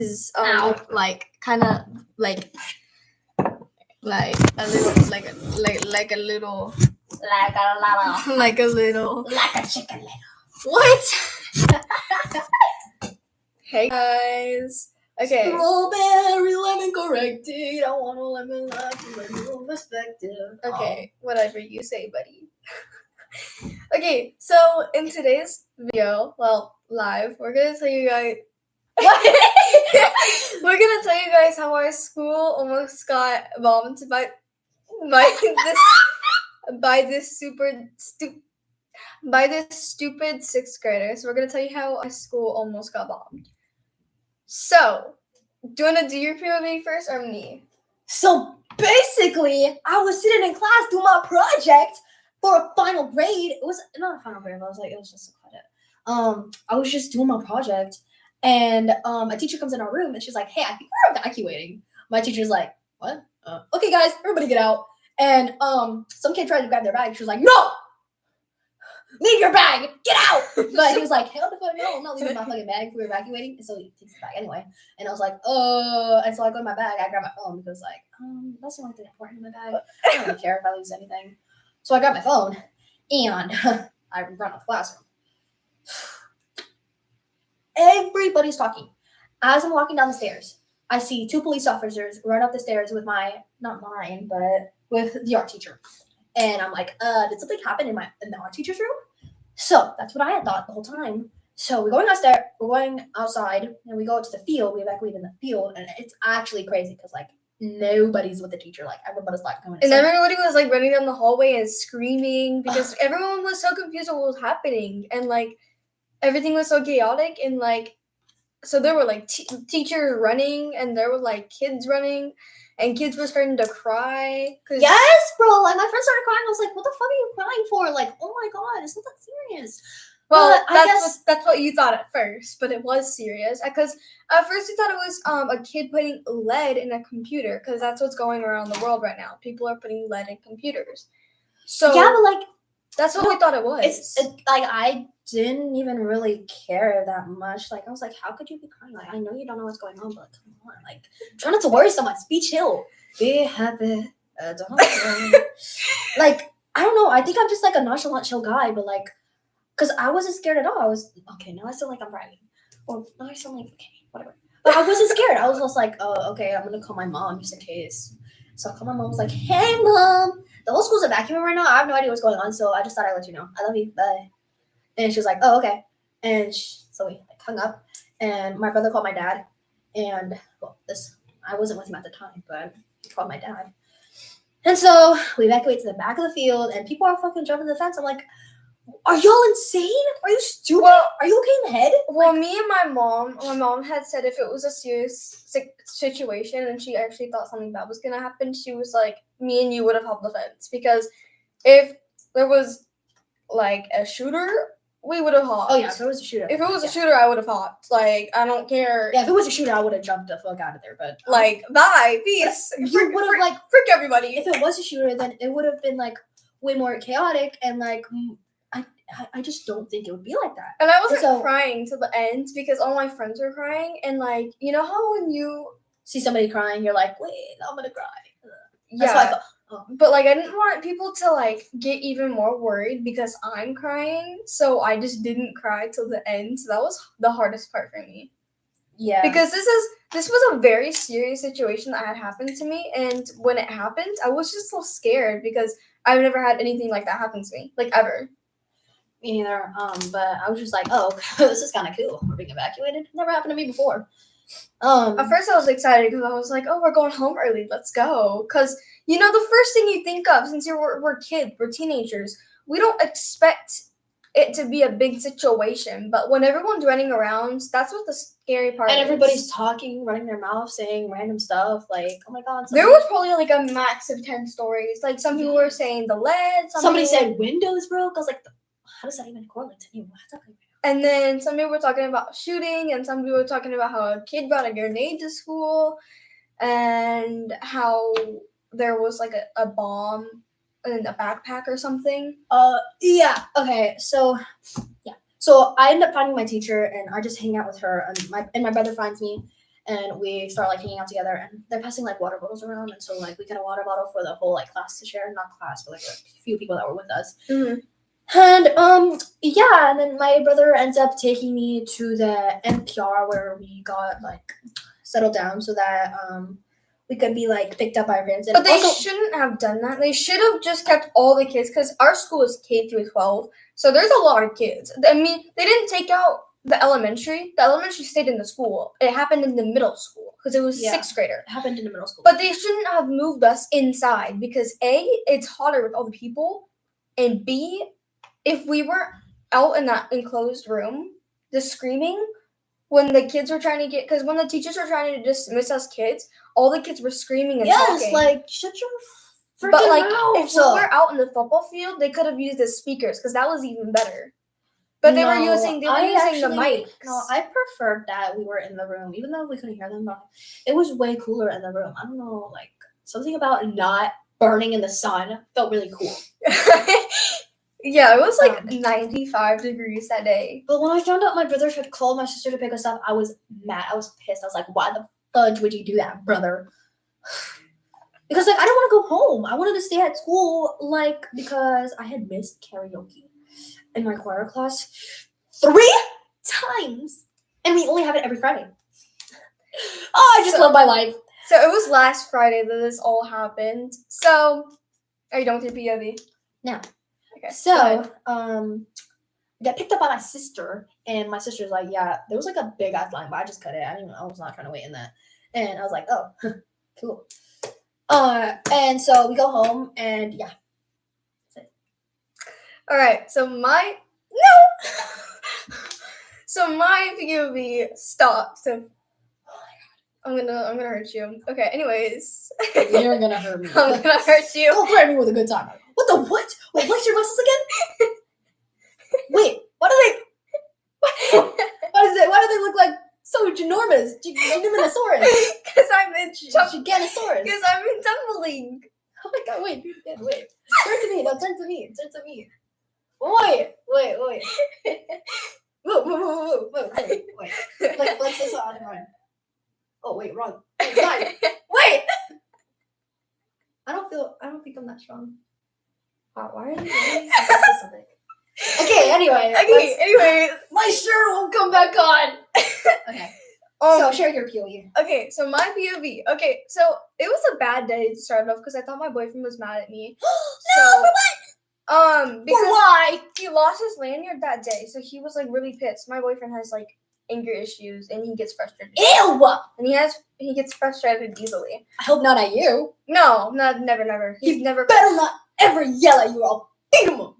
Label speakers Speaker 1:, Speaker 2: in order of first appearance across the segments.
Speaker 1: is
Speaker 2: Ow.
Speaker 1: like kind of like a little like a little
Speaker 2: Like a little.
Speaker 1: like a little
Speaker 2: Like a chicken little.
Speaker 1: what? Hey guys. Okay.
Speaker 2: Strawberry lemon corrected. I want a lemon lime from a new perspective.
Speaker 1: Okay, whatever you say, buddy. Okay, so in today's video, well, live, we're gonna tell you guys. We're gonna tell you guys how our school almost got bombed by this stupid sixth grader. So we're gonna tell you how our school almost got bombed. So, do you wanna do your POV first or me?
Speaker 2: So basically, I was sitting in class doing my project for a final grade. It was not a final grade, but it was just a credit. I was just doing my project, and a teacher comes in our room and she's like, "Hey, I think we're evacuating." My teacher's like, "What? Okay, guys, everybody get out." And some kid tried to grab their bag. She was like, "No, leave your bag, get out!" But he was like, "Hell the fuck no, I'm not leaving my fucking bag. We're evacuating." And so he takes the bag anyway. And I was like, and so I go to my bag. I grab my phone because like, that's the only thing important in my bag. I don't really care if I lose anything. So I got my phone and I run out the classroom. Everybody's talking. As I'm walking down the stairs, I see two police officers run up the stairs with not mine, but with the art teacher. And I'm like, did something happen in the art teacher's room? So that's what I had thought the whole time. So we're going outside, and we go to the field. We evacuate in the field, and it's actually crazy because like nobody's with the teacher. Like everybody's like going.
Speaker 1: And everybody was like running down the hallway and screaming because everyone was so confused on what was happening, and like everything was so chaotic, and like so there were like teachers running, and there were like kids running. And kids were starting to cry.
Speaker 2: Yes, bro. Like, my friend started crying. I was like, what the fuck are you crying for? Like, oh my God, it's not that serious.
Speaker 1: Well, that's what you thought at first, but it was serious. Because at first you thought it was a kid putting lead in a computer, because that's what's going around the world right now. People are putting lead in computers. So
Speaker 2: yeah, but like,
Speaker 1: that's what we thought it was.
Speaker 2: It's like I didn't even really care that much. Like I was like, how could you be crying? Like I know you don't know what's going on, but come on, like try not to worry so much. Be chill. Be happy. Like I don't know. I think I'm just like a nonchalant, chill guy, but like, cause I wasn't scared at all. I was okay. Now I sound like I'm bragging, or now I sound like okay, whatever. But I wasn't scared. I was just like, oh, okay, I'm gonna call my mom just in case. So I called my mom. I was like, hey, mom. The whole school's evacuating right now. I have no idea what's going on, so I just thought I'd let you know. I love you. Bye. And she was like, oh, okay. And so we hung up, and my brother called my dad, and I wasn't with him at the time, but he called my dad. And so we evacuate to the back of the field, and people are fucking jumping the fence. I'm like, are y'all insane? Are you stupid? Are you okay in the head?
Speaker 1: Well, me and my mom had said if it was a serious situation and she actually thought something bad was going to happen, she was like, me and you would have held the fence. Because if there was, like, a shooter, we would have hopped.
Speaker 2: Oh, yeah, if it was a shooter.
Speaker 1: If it was a shooter, I would have hopped. Like, I don't care.
Speaker 2: Yeah, if it was a shooter, I would have jumped the fuck out of there. But
Speaker 1: like, bye, peace.
Speaker 2: You would have, like,
Speaker 1: frick everybody.
Speaker 2: If it was a shooter, then it would have been, like, way more chaotic and, like, I just don't think it would be like that.
Speaker 1: And I wasn't crying till the end because all my friends were crying. And, like, you know how when you
Speaker 2: see somebody crying, you're like, wait, I'm going to cry.
Speaker 1: That's what I thought. Oh. But, like, I didn't want people to, like, get even more worried because I'm crying. So I just didn't cry till the end. So that was the hardest part for me.
Speaker 2: Yeah.
Speaker 1: Because this was a very serious situation that had happened to me. And when it happened, I was just so scared because I've never had anything like that happen to me. Like, ever.
Speaker 2: Me neither. But I was just like, oh, this is kind of cool. We're being evacuated. Never happened to me before.
Speaker 1: At first I was excited because I was like, oh, we're going home early. Let's go. Because, you know, the first thing you think of since we're kids, we're teenagers, we don't expect it to be a big situation. But when everyone's running around, that's what the scary part is.
Speaker 2: And everybody's talking, running their mouth, saying random stuff. Like, oh my God.
Speaker 1: There was probably like a max of 10 stories. Like, some people were saying the lead.
Speaker 2: Somebody said windows broke. I was like, how does that even correlate to anyone?
Speaker 1: And then some people were talking about shooting, and some people were talking about how a kid brought a grenade to school, and how there was like a bomb in a backpack or something.
Speaker 2: Yeah. Okay. So, yeah. So I end up finding my teacher, and I just hang out with her, and my brother finds me, and we start like hanging out together, and they're passing like water bottles around, and so like we get a water bottle for the whole like class to share, not class, but like a few people that were with us. And yeah, and then my brother ends up taking me to the NPR where we got like settled down so that we could be like picked up by our parents. And
Speaker 1: But they
Speaker 2: also,
Speaker 1: shouldn't have done that. They should have just kept all the kids because our school is K through 12, so there's a lot of kids. I mean, they didn't take out the elementary. The elementary stayed in the school. It happened in the middle school because it was
Speaker 2: Yeah.
Speaker 1: sixth grader.
Speaker 2: it happened in the middle school.
Speaker 1: But they shouldn't have moved us inside because A, it's hotter with all the people, and B, if we were out in that enclosed room, the screaming when the kids were trying to get, because when the teachers were trying to dismiss us kids, all the kids were screaming and
Speaker 2: yes,
Speaker 1: talking.
Speaker 2: like shut your freaking
Speaker 1: But like,
Speaker 2: mouth.
Speaker 1: if we were out in the football field, they could have used the speakers because that was even better. But they were using the mic.
Speaker 2: No, I preferred that we were in the room, even though we couldn't hear them. But it was way cooler in the room. I don't know, like something about not burning in the sun felt really cool.
Speaker 1: Yeah, it was like 95 degrees that day.
Speaker 2: But when I found out my brother had called my sister to pick us up, I was mad. I was pissed. I was like, why the fudge would you do that, brother? Because like I don't want to go home. I wanted to stay at school, like because I had missed karaoke in my choir class 3 times, and we only have it every Friday. Oh, I just love my life.
Speaker 1: So it was last Friday that this all happened. So, are you done with your POV?
Speaker 2: No.
Speaker 1: Okay.
Speaker 2: So,
Speaker 1: go ahead.
Speaker 2: I got picked up by my sister, and my sister's like, yeah, there was like a big ass line, but I just cut it. I was not trying to wait in that. And I was like, oh, cool. And so we go home, and yeah.
Speaker 1: All right. So my POV stopped. So I'm gonna hurt you. Okay. Anyways,
Speaker 2: You're gonna hurt me.
Speaker 1: I'm gonna hurt you.
Speaker 2: Don't threaten me with a good time. What the what? Wait, flex your muscles again? Wait, why do they look like so ginormous? Giganosaurus.
Speaker 1: Because I'm in
Speaker 2: Giganosaurus.
Speaker 1: Because I'm in tumbling.
Speaker 2: Oh my god, wait. Turn to me. No, turn to me. Wait. Move. Wait. Flex this on. Oh, wait, wrong. Wait. I don't think I'm that strong. Wow, why are you doing something? Okay, anyway.
Speaker 1: Anyway.
Speaker 2: My shirt won't come back on. Okay. So share your POV.
Speaker 1: Okay, so my POV. Okay, so it was a bad day to start off because I thought my boyfriend was mad at me.
Speaker 2: No, for what?
Speaker 1: Because
Speaker 2: why?
Speaker 1: he lost his lanyard that day, so he was like really pissed. My boyfriend has like anger issues and he gets frustrated.
Speaker 2: Ew!
Speaker 1: And he gets frustrated easily.
Speaker 2: I hope not at you.
Speaker 1: No, never. He's never
Speaker 2: Better not ever yell at you or I'll beat him up.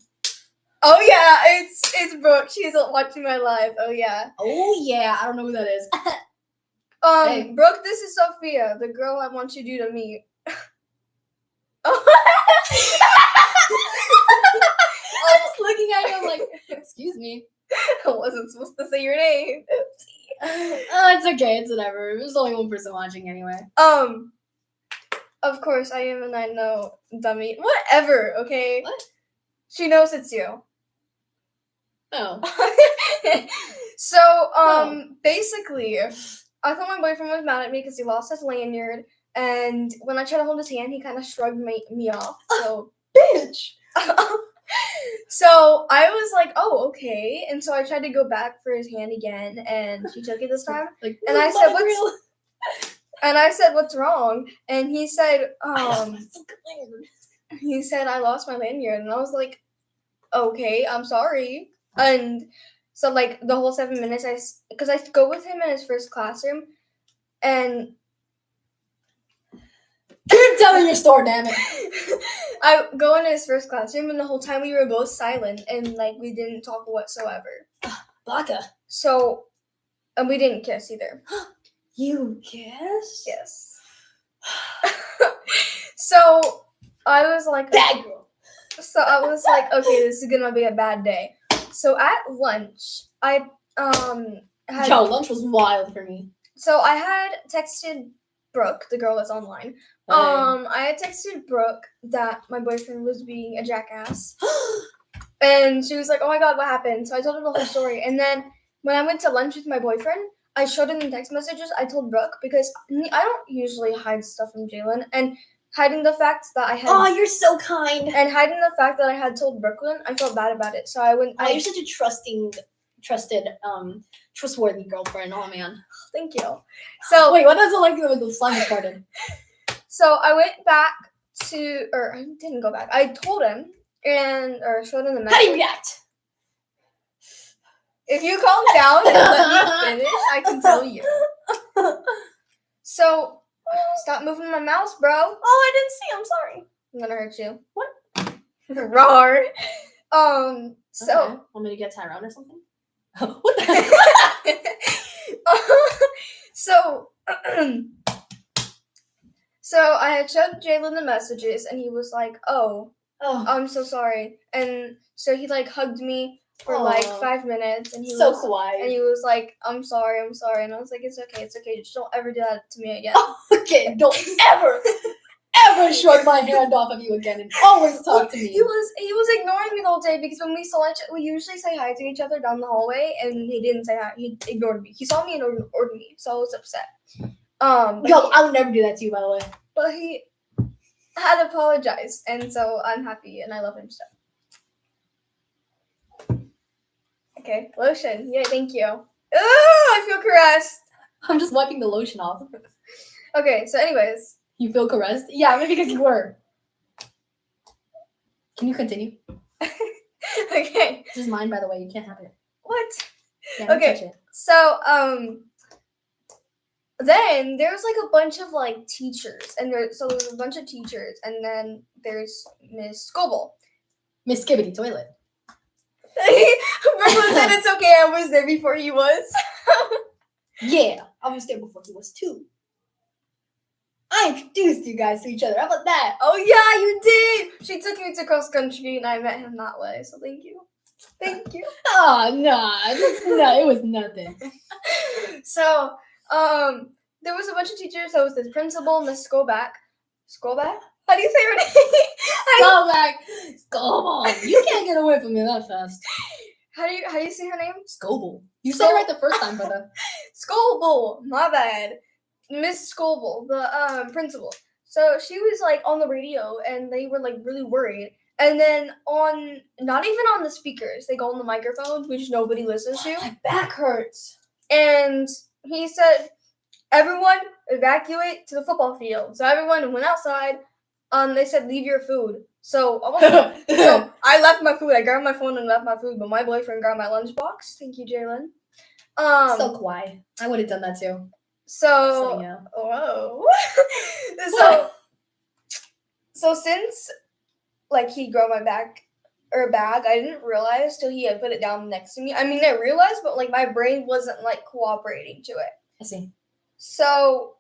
Speaker 1: Oh yeah, it's Brooke. She's watching my live. Oh yeah.
Speaker 2: Oh yeah, I don't know who that is. Hey.
Speaker 1: Brooke, this is Sophia, the girl I want you to meet.
Speaker 2: I was looking at you, I'm like, excuse me.
Speaker 1: I wasn't supposed to say your name.
Speaker 2: Oh, it's okay. It's whatever. There's only one person watching anyway.
Speaker 1: Of course, I am, and I know, dummy. Whatever, okay?
Speaker 2: What?
Speaker 1: She knows it's you.
Speaker 2: Oh.
Speaker 1: So, basically, I thought my boyfriend was mad at me because he lost his lanyard, and when I tried to hold his hand, he kind of shrugged me off. So,
Speaker 2: Bitch.
Speaker 1: So I was like, oh, okay. And so I tried to go back for his hand again, and he took it this time.
Speaker 2: Like,
Speaker 1: And I said, what's wrong? And he said, he said, I lost my lanyard. And I was like, okay, I'm sorry. And so like the whole 7 minutes, because I go with him in his first classroom, and
Speaker 2: Keep telling your story, damn it.
Speaker 1: I go into his first classroom, and the whole time we were both silent, and like we didn't talk whatsoever.
Speaker 2: Baka.
Speaker 1: So, and we didn't kiss either.
Speaker 2: You kissed?
Speaker 1: Yes. So I was like,
Speaker 2: Bad girl.
Speaker 1: So I was like, okay, this is gonna be a bad day. So at lunch, I had.
Speaker 2: Yo, lunch was wild for me.
Speaker 1: So I had texted Brooke, the girl that's online. I had texted Brooke that my boyfriend was being a jackass, and she was like, "Oh my god, what happened?" So I told her the whole story, and then when I went to lunch with my boyfriend, I showed him the text messages. I told Brooke because I don't usually hide stuff from Jalen, and hiding the fact that I had
Speaker 2: Oh, you're so kind.
Speaker 1: and hiding the fact that I had told Brooklyn, I felt bad about it. So I went.
Speaker 2: Oh, you're such a trustworthy girlfriend. Oh man.
Speaker 1: Thank you. So
Speaker 2: Wait, what does it like when the slime started?
Speaker 1: So I went back or I didn't go back. I told him or showed him the message.
Speaker 2: How do you react?
Speaker 1: If you calm down and let me finish, I can tell you. So stop moving my mouse, bro.
Speaker 2: Oh, I didn't see. I'm sorry.
Speaker 1: I'm gonna hurt you.
Speaker 2: What?
Speaker 1: Roar. So.
Speaker 2: Okay. Want me to get Tyrone or something? What the
Speaker 1: So. So I had showed Jalen the messages, and he was like, "Oh, I'm so sorry." And so he like hugged me for like 5 minutes, and he
Speaker 2: so
Speaker 1: was
Speaker 2: quiet.
Speaker 1: and he was like, I'm sorry," and I was like, "It's okay, just don't ever do that to me again."
Speaker 2: Okay, don't ever shrug my hand off of you again, and always talk to me.
Speaker 1: He was ignoring me the whole day because when we saw we usually say hi to each other down the hallway, and he didn't say hi. He ignored me. He saw me and ignored me, so I was upset.
Speaker 2: Yo, I would never do that to you, by the way.
Speaker 1: But he had apologized, and so I'm happy, and I love him so. Okay, lotion. Yeah, thank you. I feel caressed.
Speaker 2: I'm just wiping the lotion off.
Speaker 1: Okay, so anyways.
Speaker 2: You feel caressed? Yeah, maybe because you were. Can you continue?
Speaker 1: Okay.
Speaker 2: This is mine, by the way. You can't have it.
Speaker 1: What?
Speaker 2: Yeah,
Speaker 1: okay.
Speaker 2: Touch it.
Speaker 1: So, then there's like a bunch of like teachers, and there's a bunch of teachers, and then there's Miss Scoble.
Speaker 2: Miss Skibbity Toilet.
Speaker 1: Brooklyn said it's okay, I was there before he was.
Speaker 2: Yeah, I was there before he was too. I introduced you guys to each other. How about that?
Speaker 1: Oh yeah, you did! She took me to cross country, and I met him that way, so thank you. Thank you.
Speaker 2: Oh, no, it was nothing.
Speaker 1: So, there was a bunch of teachers. There was the principal, Miss Skolback. Skolback? How do you say her name?
Speaker 2: Scoble. You can't get away from me that fast.
Speaker 1: How do you say her name?
Speaker 2: Scoble. You said it right the first time, brother.
Speaker 1: Scoble. My bad. Miss Scoble, the principal. So she was like on the radio, and they were like really worried. And then not even on the speakers, they go on the microphone, which nobody listens to.
Speaker 2: My back hurts.
Speaker 1: And he said, "Everyone evacuate to the football field." So everyone went outside. They said, "Leave your food." So I left my food. I grabbed my phone and left my food, but my boyfriend grabbed my lunchbox. Thank you, Jalen.
Speaker 2: So quiet. I would have done that too.
Speaker 1: So
Speaker 2: yeah.
Speaker 1: Whoa. So since like he grabbed my bag, I didn't realize till he had put it down next to me. I mean, I realized, but like my brain wasn't like cooperating to it.
Speaker 2: I see.
Speaker 1: So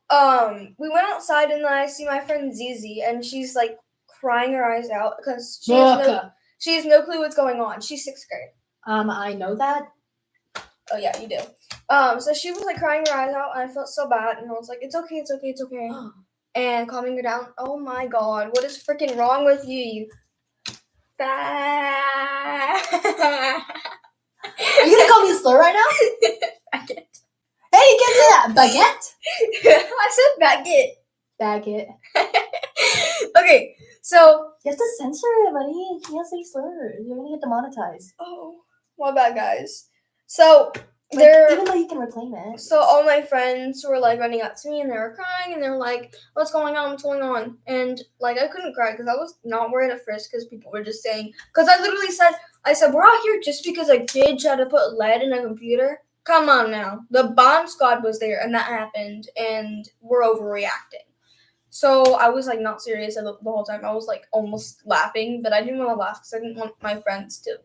Speaker 1: we went outside, and then I see my friend Zizi, and she's like crying her eyes out because she has no clue what's going on. She's 6th grade.
Speaker 2: I know that.
Speaker 1: Oh yeah, you do. So she was like crying her eyes out, and I felt so bad, and I was like, "It's okay." And calming her down. Oh my god, what is freaking wrong with you?
Speaker 2: Are you gonna call me a slur right now?
Speaker 1: Baguette.
Speaker 2: Hey, get to that baguette.
Speaker 1: I said baguette.
Speaker 2: Baguette.
Speaker 1: Okay, so
Speaker 2: you have to censor it, buddy. You can't say slurs. You're gonna get demonetized.
Speaker 1: Oh, my bad, guys. So
Speaker 2: even though you can reclaim it.
Speaker 1: So all my friends were like running up to me, and they were crying, and they were like, "What's going on? What's going on?" And like I couldn't cry because I was not worried at first because people were just saying. Because I literally said, "We're out here just because a kid tried to put lead in a computer." Come on now, the bomb squad was there, and that happened, and we're overreacting. So I was like not serious the whole time. I was like almost laughing, but I didn't want to laugh because I didn't want my friends to,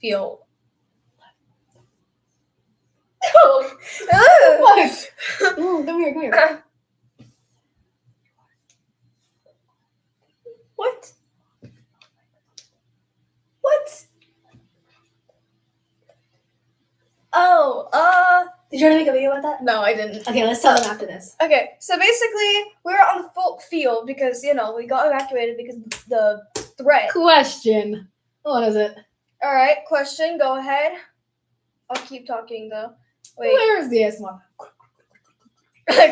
Speaker 1: feel.
Speaker 2: What? Come here.
Speaker 1: What? Oh,
Speaker 2: Did you want to make a video about that?
Speaker 1: No, I didn't.
Speaker 2: Okay, let's tell them after this.
Speaker 1: Okay, so basically, we were on the field because, we got evacuated because the threat.
Speaker 2: Question. What is it?
Speaker 1: All right, question, go ahead. I'll keep talking, though. Wait.
Speaker 2: Where is the ASMR?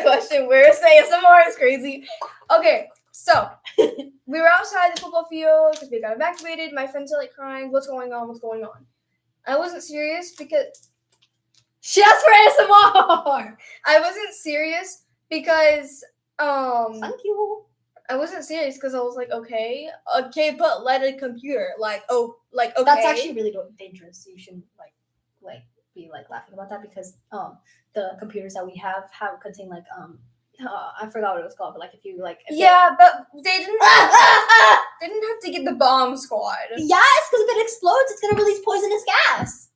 Speaker 1: Question, where's the ASMR is crazy. Okay, so we were outside the football field because we got evacuated. My friends are like crying, what's going on? What's going on? I wasn't serious because
Speaker 2: She asked for ASMR.
Speaker 1: I wasn't serious because
Speaker 2: Thank you.
Speaker 1: I wasn't serious because I was like, okay, but let a computer okay.
Speaker 2: That's actually really dangerous. You shouldn't be laughing about that because the computers that we have contain I forgot what it was called, but if you
Speaker 1: yeah, but they didn't have to get the bomb squad.
Speaker 2: Yes, because if it explodes, it's gonna release poisonous gas.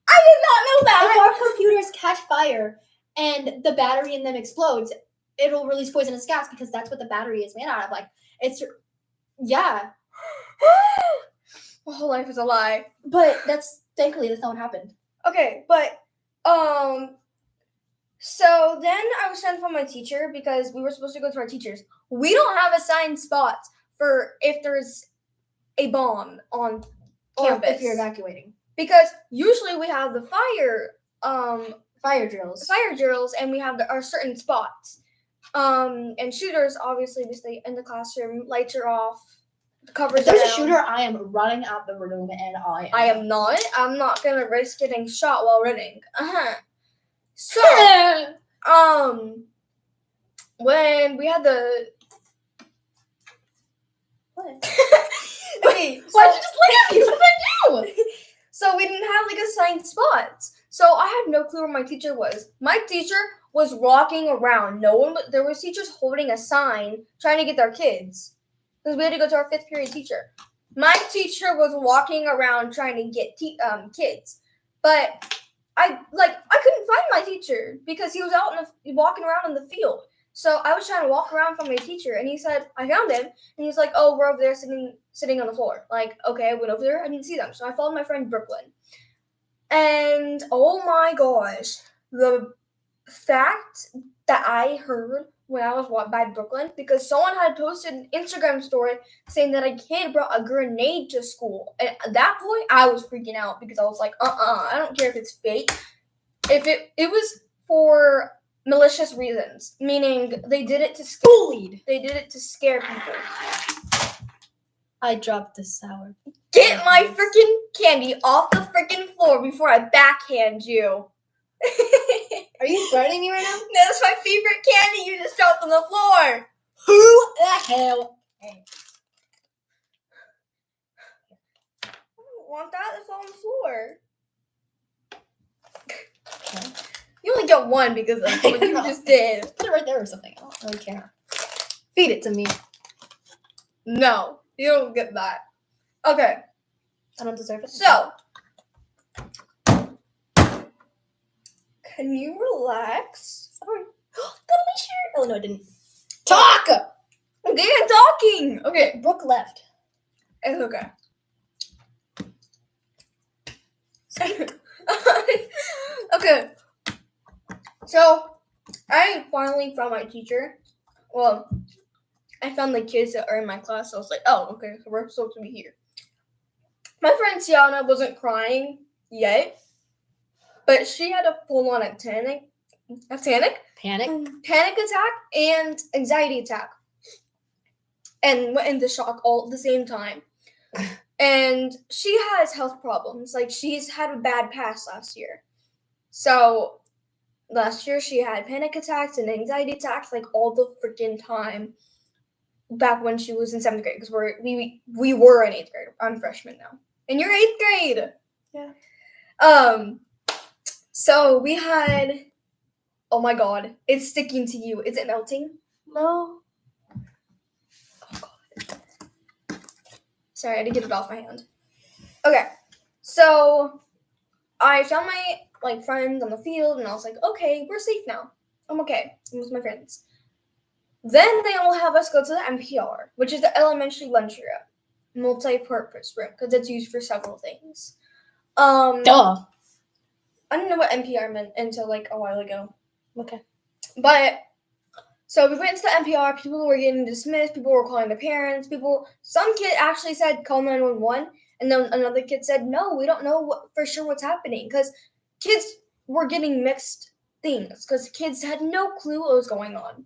Speaker 1: I did not know that.
Speaker 2: If our computers catch fire and the battery in them explodes, it'll release poisonous gas because that's what the battery is made out of. Yeah.
Speaker 1: My whole life is a lie.
Speaker 2: But thankfully that's not what happened.
Speaker 1: Okay, but so then I was trying to find my teacher because we were supposed to go to our teachers. We don't have assigned spots for if there's a bomb on campus.
Speaker 2: If you're evacuating.
Speaker 1: Because usually we have the
Speaker 2: fire drills
Speaker 1: and we have our certain spots. And shooters, obviously, we stay in the classroom, lights are off, the covers
Speaker 2: If there's
Speaker 1: down.
Speaker 2: a shooter, I am running out the room and
Speaker 1: I am not. I'm not gonna risk getting shot while running. So, when we had the
Speaker 2: What?
Speaker 1: Okay,
Speaker 2: Why'd you just look at me? What did I do?
Speaker 1: So we didn't have assigned spots. So I had no clue where my teacher was. My teacher was walking around. There was teachers holding a sign trying to get their kids. Because we had to go to our 5th period teacher. My teacher was walking around trying to get kids. But I couldn't find my teacher because he was out walking around in the field. So I was trying to walk around from my teacher, and he said, I found him. And he was like, oh, we're over there sitting on the floor. Okay, I went over there. I didn't see them. So I followed my friend Brooklyn. And oh my gosh, the fact that I heard when I was walking by Brooklyn, because someone had posted an Instagram story saying that a kid brought a grenade to school. And at that point, I was freaking out because I was like, I don't care if it's fake. If it was for malicious reasons, meaning they did it to scare people.
Speaker 2: I dropped the sour.
Speaker 1: Get my freaking candy off the freaking floor before I backhand you.
Speaker 2: Are you threatening me right now?
Speaker 1: That's my favorite candy you just dropped on the floor.
Speaker 2: Who the hell?
Speaker 1: I don't want that. It's on the floor.
Speaker 2: Okay.
Speaker 1: You only get one because of what you just did.
Speaker 2: Put it right there or something. I don't really care. Feed it to me.
Speaker 1: No, you don't get that. Okay.
Speaker 2: I don't deserve it.
Speaker 1: So, can you relax?
Speaker 2: Sorry. Got my shirt. Oh no, I didn't. Talk.
Speaker 1: Okay, I'm talking. Okay,
Speaker 2: Brooke left.
Speaker 1: it's okay. Okay. So, I finally found my teacher. Well, I found the kids that are in my class. So I was like, oh, okay, so we're supposed to be here. My friend Tiana wasn't crying yet, but she had a full-on panic attack and anxiety attack, and went into shock all at the same time. And she has health problems. She's had a bad past last year. So last year she had panic attacks and anxiety attacks all the freaking time. Back when she was in 7th grade, because we were in 8th grade. I'm a freshman now, and you're 8th grade.
Speaker 2: Yeah.
Speaker 1: So we had. Oh my God! It's sticking to you. Is it melting?
Speaker 2: No.
Speaker 1: Oh God. Sorry, I had to get it off my hand. Okay, so I found my friends on the field, and I was like, okay, we're safe now. I'm okay. I'm with my friends. Then they all have us go to the MPR, which is the elementary lunchroom, multi-purpose room, because it's used for several things.
Speaker 2: Duh.
Speaker 1: I didn't know what MPR meant until a while ago.
Speaker 2: Okay.
Speaker 1: But so we went to the MPR. People were getting dismissed. People were calling their parents. Some kid actually said call 911, and then another kid said no, we don't know for sure what's happening because kids were getting mixed things because kids had no clue what was going on.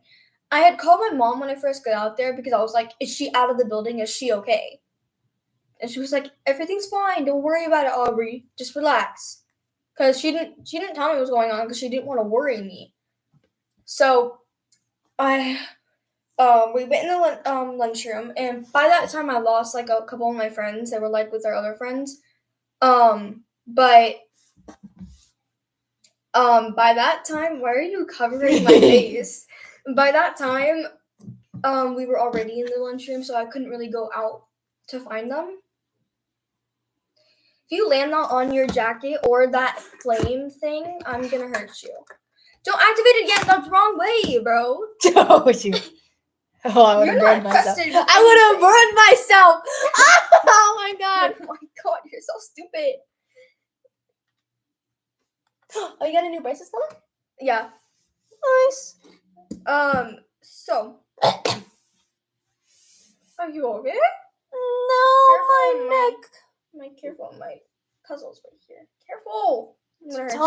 Speaker 1: I had called my mom when I first got out there because I was like, is she out of the building? Is she okay? And she was like, everything's fine. Don't worry about it, Aubrey. Just relax. Because she didn't tell me what was going on because she didn't want to worry me. So we went in the lunchroom, and by that time I lost like a couple of my friends. They were like with our other friends. But by that time, why are you covering my face? By that time, we were already in the lunchroom, so I couldn't really go out to find them. If you land that on your jacket or that flame thing, I'm gonna hurt you. Don't activate it again. That's the wrong way, bro.
Speaker 2: Don't you? Oh, I would have
Speaker 1: You're
Speaker 2: burned
Speaker 1: not
Speaker 2: myself.
Speaker 1: trusted with
Speaker 2: I would have
Speaker 1: anything.
Speaker 2: burned myself. Oh my god.
Speaker 1: Oh my god, you're so stupid.
Speaker 2: Oh, you got a new braces color?
Speaker 1: Yeah.
Speaker 2: Nice.
Speaker 1: So are you okay?
Speaker 2: No, my
Speaker 1: Careful,
Speaker 2: neck.
Speaker 1: Careful, my puzzle's right here. Careful. I'm gonna hurt you.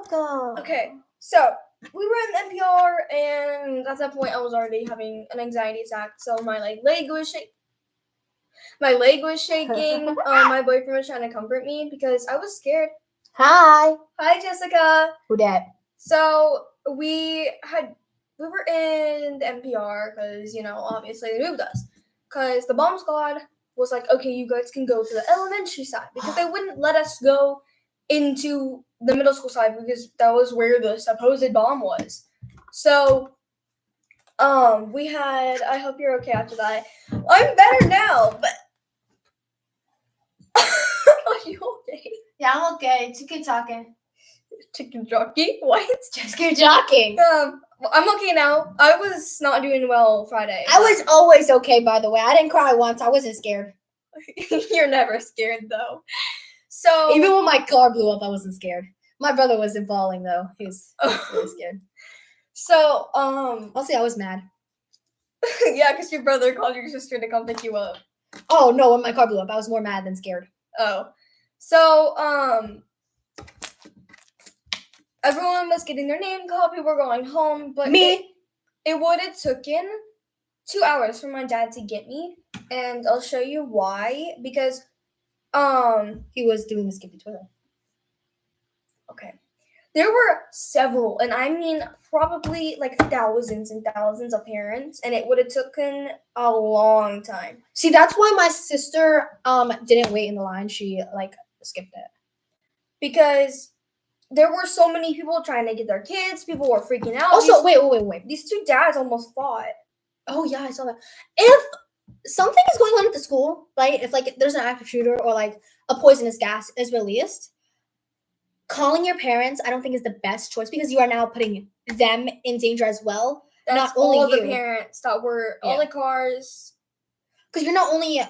Speaker 2: Talk.
Speaker 1: Okay, so we were in NPR, and at that point, I was already having an anxiety attack. So my leg was shaking. My boyfriend was trying to comfort me because I was scared.
Speaker 2: Hi.
Speaker 1: Hi, Jessica.
Speaker 2: Who dat?
Speaker 1: So we were in the NPR because obviously they moved us because the bomb squad was like, okay, you guys can go to the elementary side because they wouldn't let us go into the middle school side because that was where the supposed bomb was. So we had, I hope you're okay after that. I'm better now, but are you okay?
Speaker 2: Yeah, I'm okay. Just keep talking.
Speaker 1: Chicken jockey? What?
Speaker 2: Just keep talking.
Speaker 1: I'm okay now. I was not doing well Friday.
Speaker 2: I was always okay, by the way. I didn't cry once. I wasn't scared.
Speaker 1: You're never scared though. So
Speaker 2: Even when my car blew up, I wasn't scared. My brother wasn't falling though. He was really scared.
Speaker 1: So
Speaker 2: Honestly, I was mad.
Speaker 1: yeah, because your brother called your sister to come pick you up.
Speaker 2: Oh no, when my car blew up, I was more mad than scared.
Speaker 1: Oh. So everyone was getting their name called, people were going home, but
Speaker 2: Me?
Speaker 1: it would have taken 2 hours for my dad to get me, and I'll show you why. Because
Speaker 2: He was doing the skippy toilet.
Speaker 1: okay. There were several, and I mean probably like thousands and thousands of parents, and it would have taken a long time.
Speaker 2: See, that's why my sister didn't wait in the line. She skipped it.
Speaker 1: Because there were so many people trying to get their kids. People were freaking out.
Speaker 2: Also, wait.
Speaker 1: These two dads almost fought.
Speaker 2: Oh yeah, I saw that. If something is going on at the school, right? If there's an active shooter or a poisonous gas is released, calling your parents, I don't think is the best choice because you are now putting them in danger as well.
Speaker 1: That's
Speaker 2: not only
Speaker 1: all
Speaker 2: you.
Speaker 1: the parents that were all the cars.
Speaker 2: Because you're not only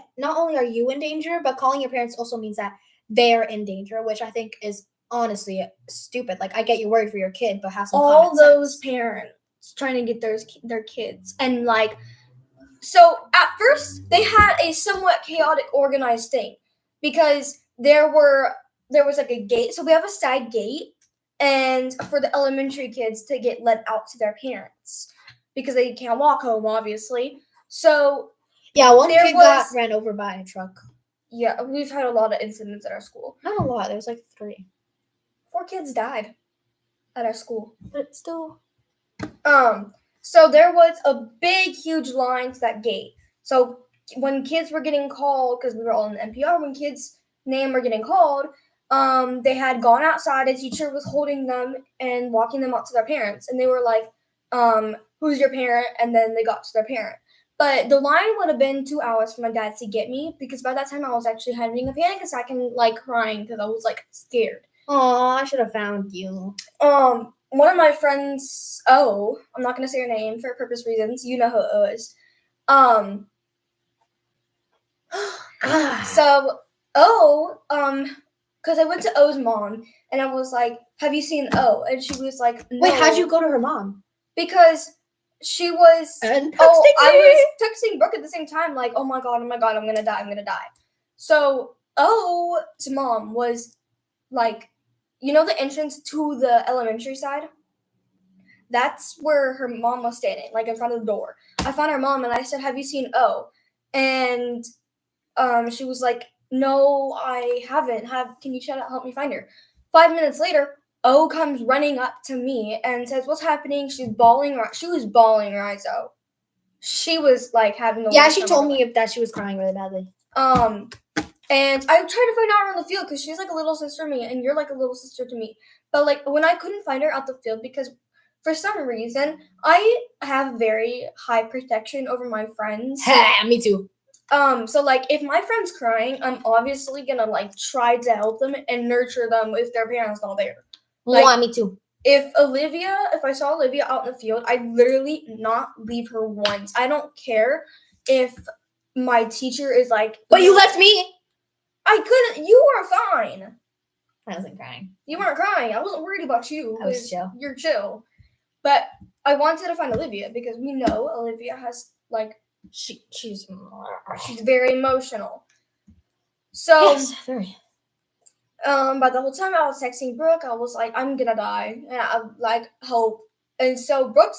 Speaker 2: are you in danger, but calling your parents also means that they're in danger, which I think is honestly stupid. I get you worried for your kid, but have some
Speaker 1: all
Speaker 2: common
Speaker 1: those
Speaker 2: sense.
Speaker 1: parents trying to get their kids, and so at first they had a somewhat chaotic organized thing because there was a gate. So we have a side gate, and for the elementary kids to get let out to their parents because they can't walk home, obviously. So
Speaker 2: yeah, one kid got ran over by a truck.
Speaker 1: Yeah, we've had a lot of incidents at our school.
Speaker 2: Not a lot. There was 3.
Speaker 1: 4 kids died at our school.
Speaker 2: But still.
Speaker 1: So there was a big, huge line to that gate. So when kids were getting called, because we were all in the NPR, when kids' name were getting called, they had gone outside. A teacher was holding them and walking them out to their parents. And they were like, who's your parent? And then they got to their parent. But the line would have been 2 hours for my dad to get me because by that time I was actually having a panic attack and crying because I was scared.
Speaker 2: Oh, I should have found you.
Speaker 1: One of my friends, I'm not gonna say her name for purpose reasons. You know who O is. So because I went to O's mom and I was like, "Have you seen O?" And she was like, "No."
Speaker 2: Wait, how'd you go to her mom?
Speaker 1: Because she was.
Speaker 2: And
Speaker 1: I was texting Brooke at the same time, oh my god, I'm gonna die. So O's mom was like, you know the entrance to the elementary side? That's where her mom was standing, like in front of the door. I found her mom and I said, "Have you seen O?" And she was like, "No, I haven't. Can you help me find her?" 5 minutes later, O comes running up to me and says, "What's happening?" She was bawling her eyes out. She was like having
Speaker 2: Yeah, she told me that she was crying really badly.
Speaker 1: And I tried to find her on the field because she's like a little sister to me, and you're like a little sister to me. But like when I couldn't find her out the field because for some reason I have very high protection over my friends.
Speaker 2: Me too.
Speaker 1: So like if my friend's crying, I'm obviously gonna like try to help them and nurture them if their parents not there. Like,
Speaker 2: me too.
Speaker 1: If I saw Olivia out in the field, I'd literally not leave her once. I don't care if my teacher is like,
Speaker 2: But you left me.
Speaker 1: I couldn't. You were fine.
Speaker 2: I wasn't crying.
Speaker 1: You weren't crying. I wasn't worried about you.
Speaker 2: I was chill.
Speaker 1: You're chill. But I wanted to find Olivia because we know Olivia has like she's very emotional. So
Speaker 2: yes, very.
Speaker 1: But the whole time I was texting Brooke, I was like, I'm gonna die, and I like hope. And so Brooke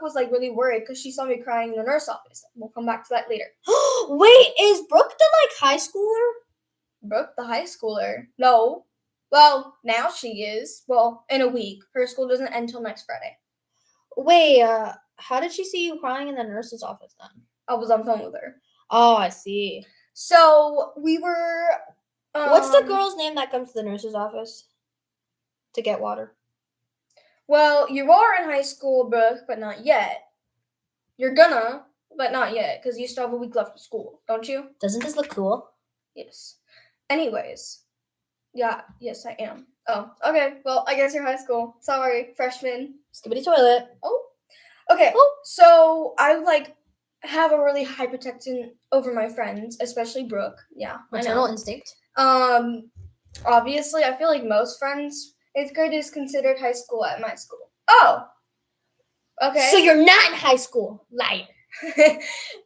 Speaker 1: was like really worried because she saw me crying in the nurse office. We'll come back to that later.
Speaker 2: Wait, is Brooke the like high schooler?
Speaker 1: Brooke, the high schooler? No. Well, now she is. Well, in a week. Her school doesn't end until next Friday.
Speaker 2: Wait, how did she see you crying in the nurse's office then?
Speaker 1: I was on the phone with her.
Speaker 2: Oh, I see.
Speaker 1: So we were.
Speaker 2: What's the girl's name that comes to the nurse's office to get water?
Speaker 1: Well, you are in high school, Brooke, but not yet. You're gonna, but not yet, because you still have a week left of school, don't you?
Speaker 2: Doesn't this look cool?
Speaker 1: Yes. Anyways. Yeah, yes, I am. Oh, okay. Well, I guess you're high school. Sorry, freshman.
Speaker 2: Skibbity toilet.
Speaker 1: Oh. Okay. Oh. So I like have a really high protection over my friends, especially Brooke. Yeah.
Speaker 2: Maternal instinct.
Speaker 1: Obviously, I feel like most friends, 8th grade is considered high school at my school. Oh. Okay.
Speaker 2: So you're not in high school. Liar.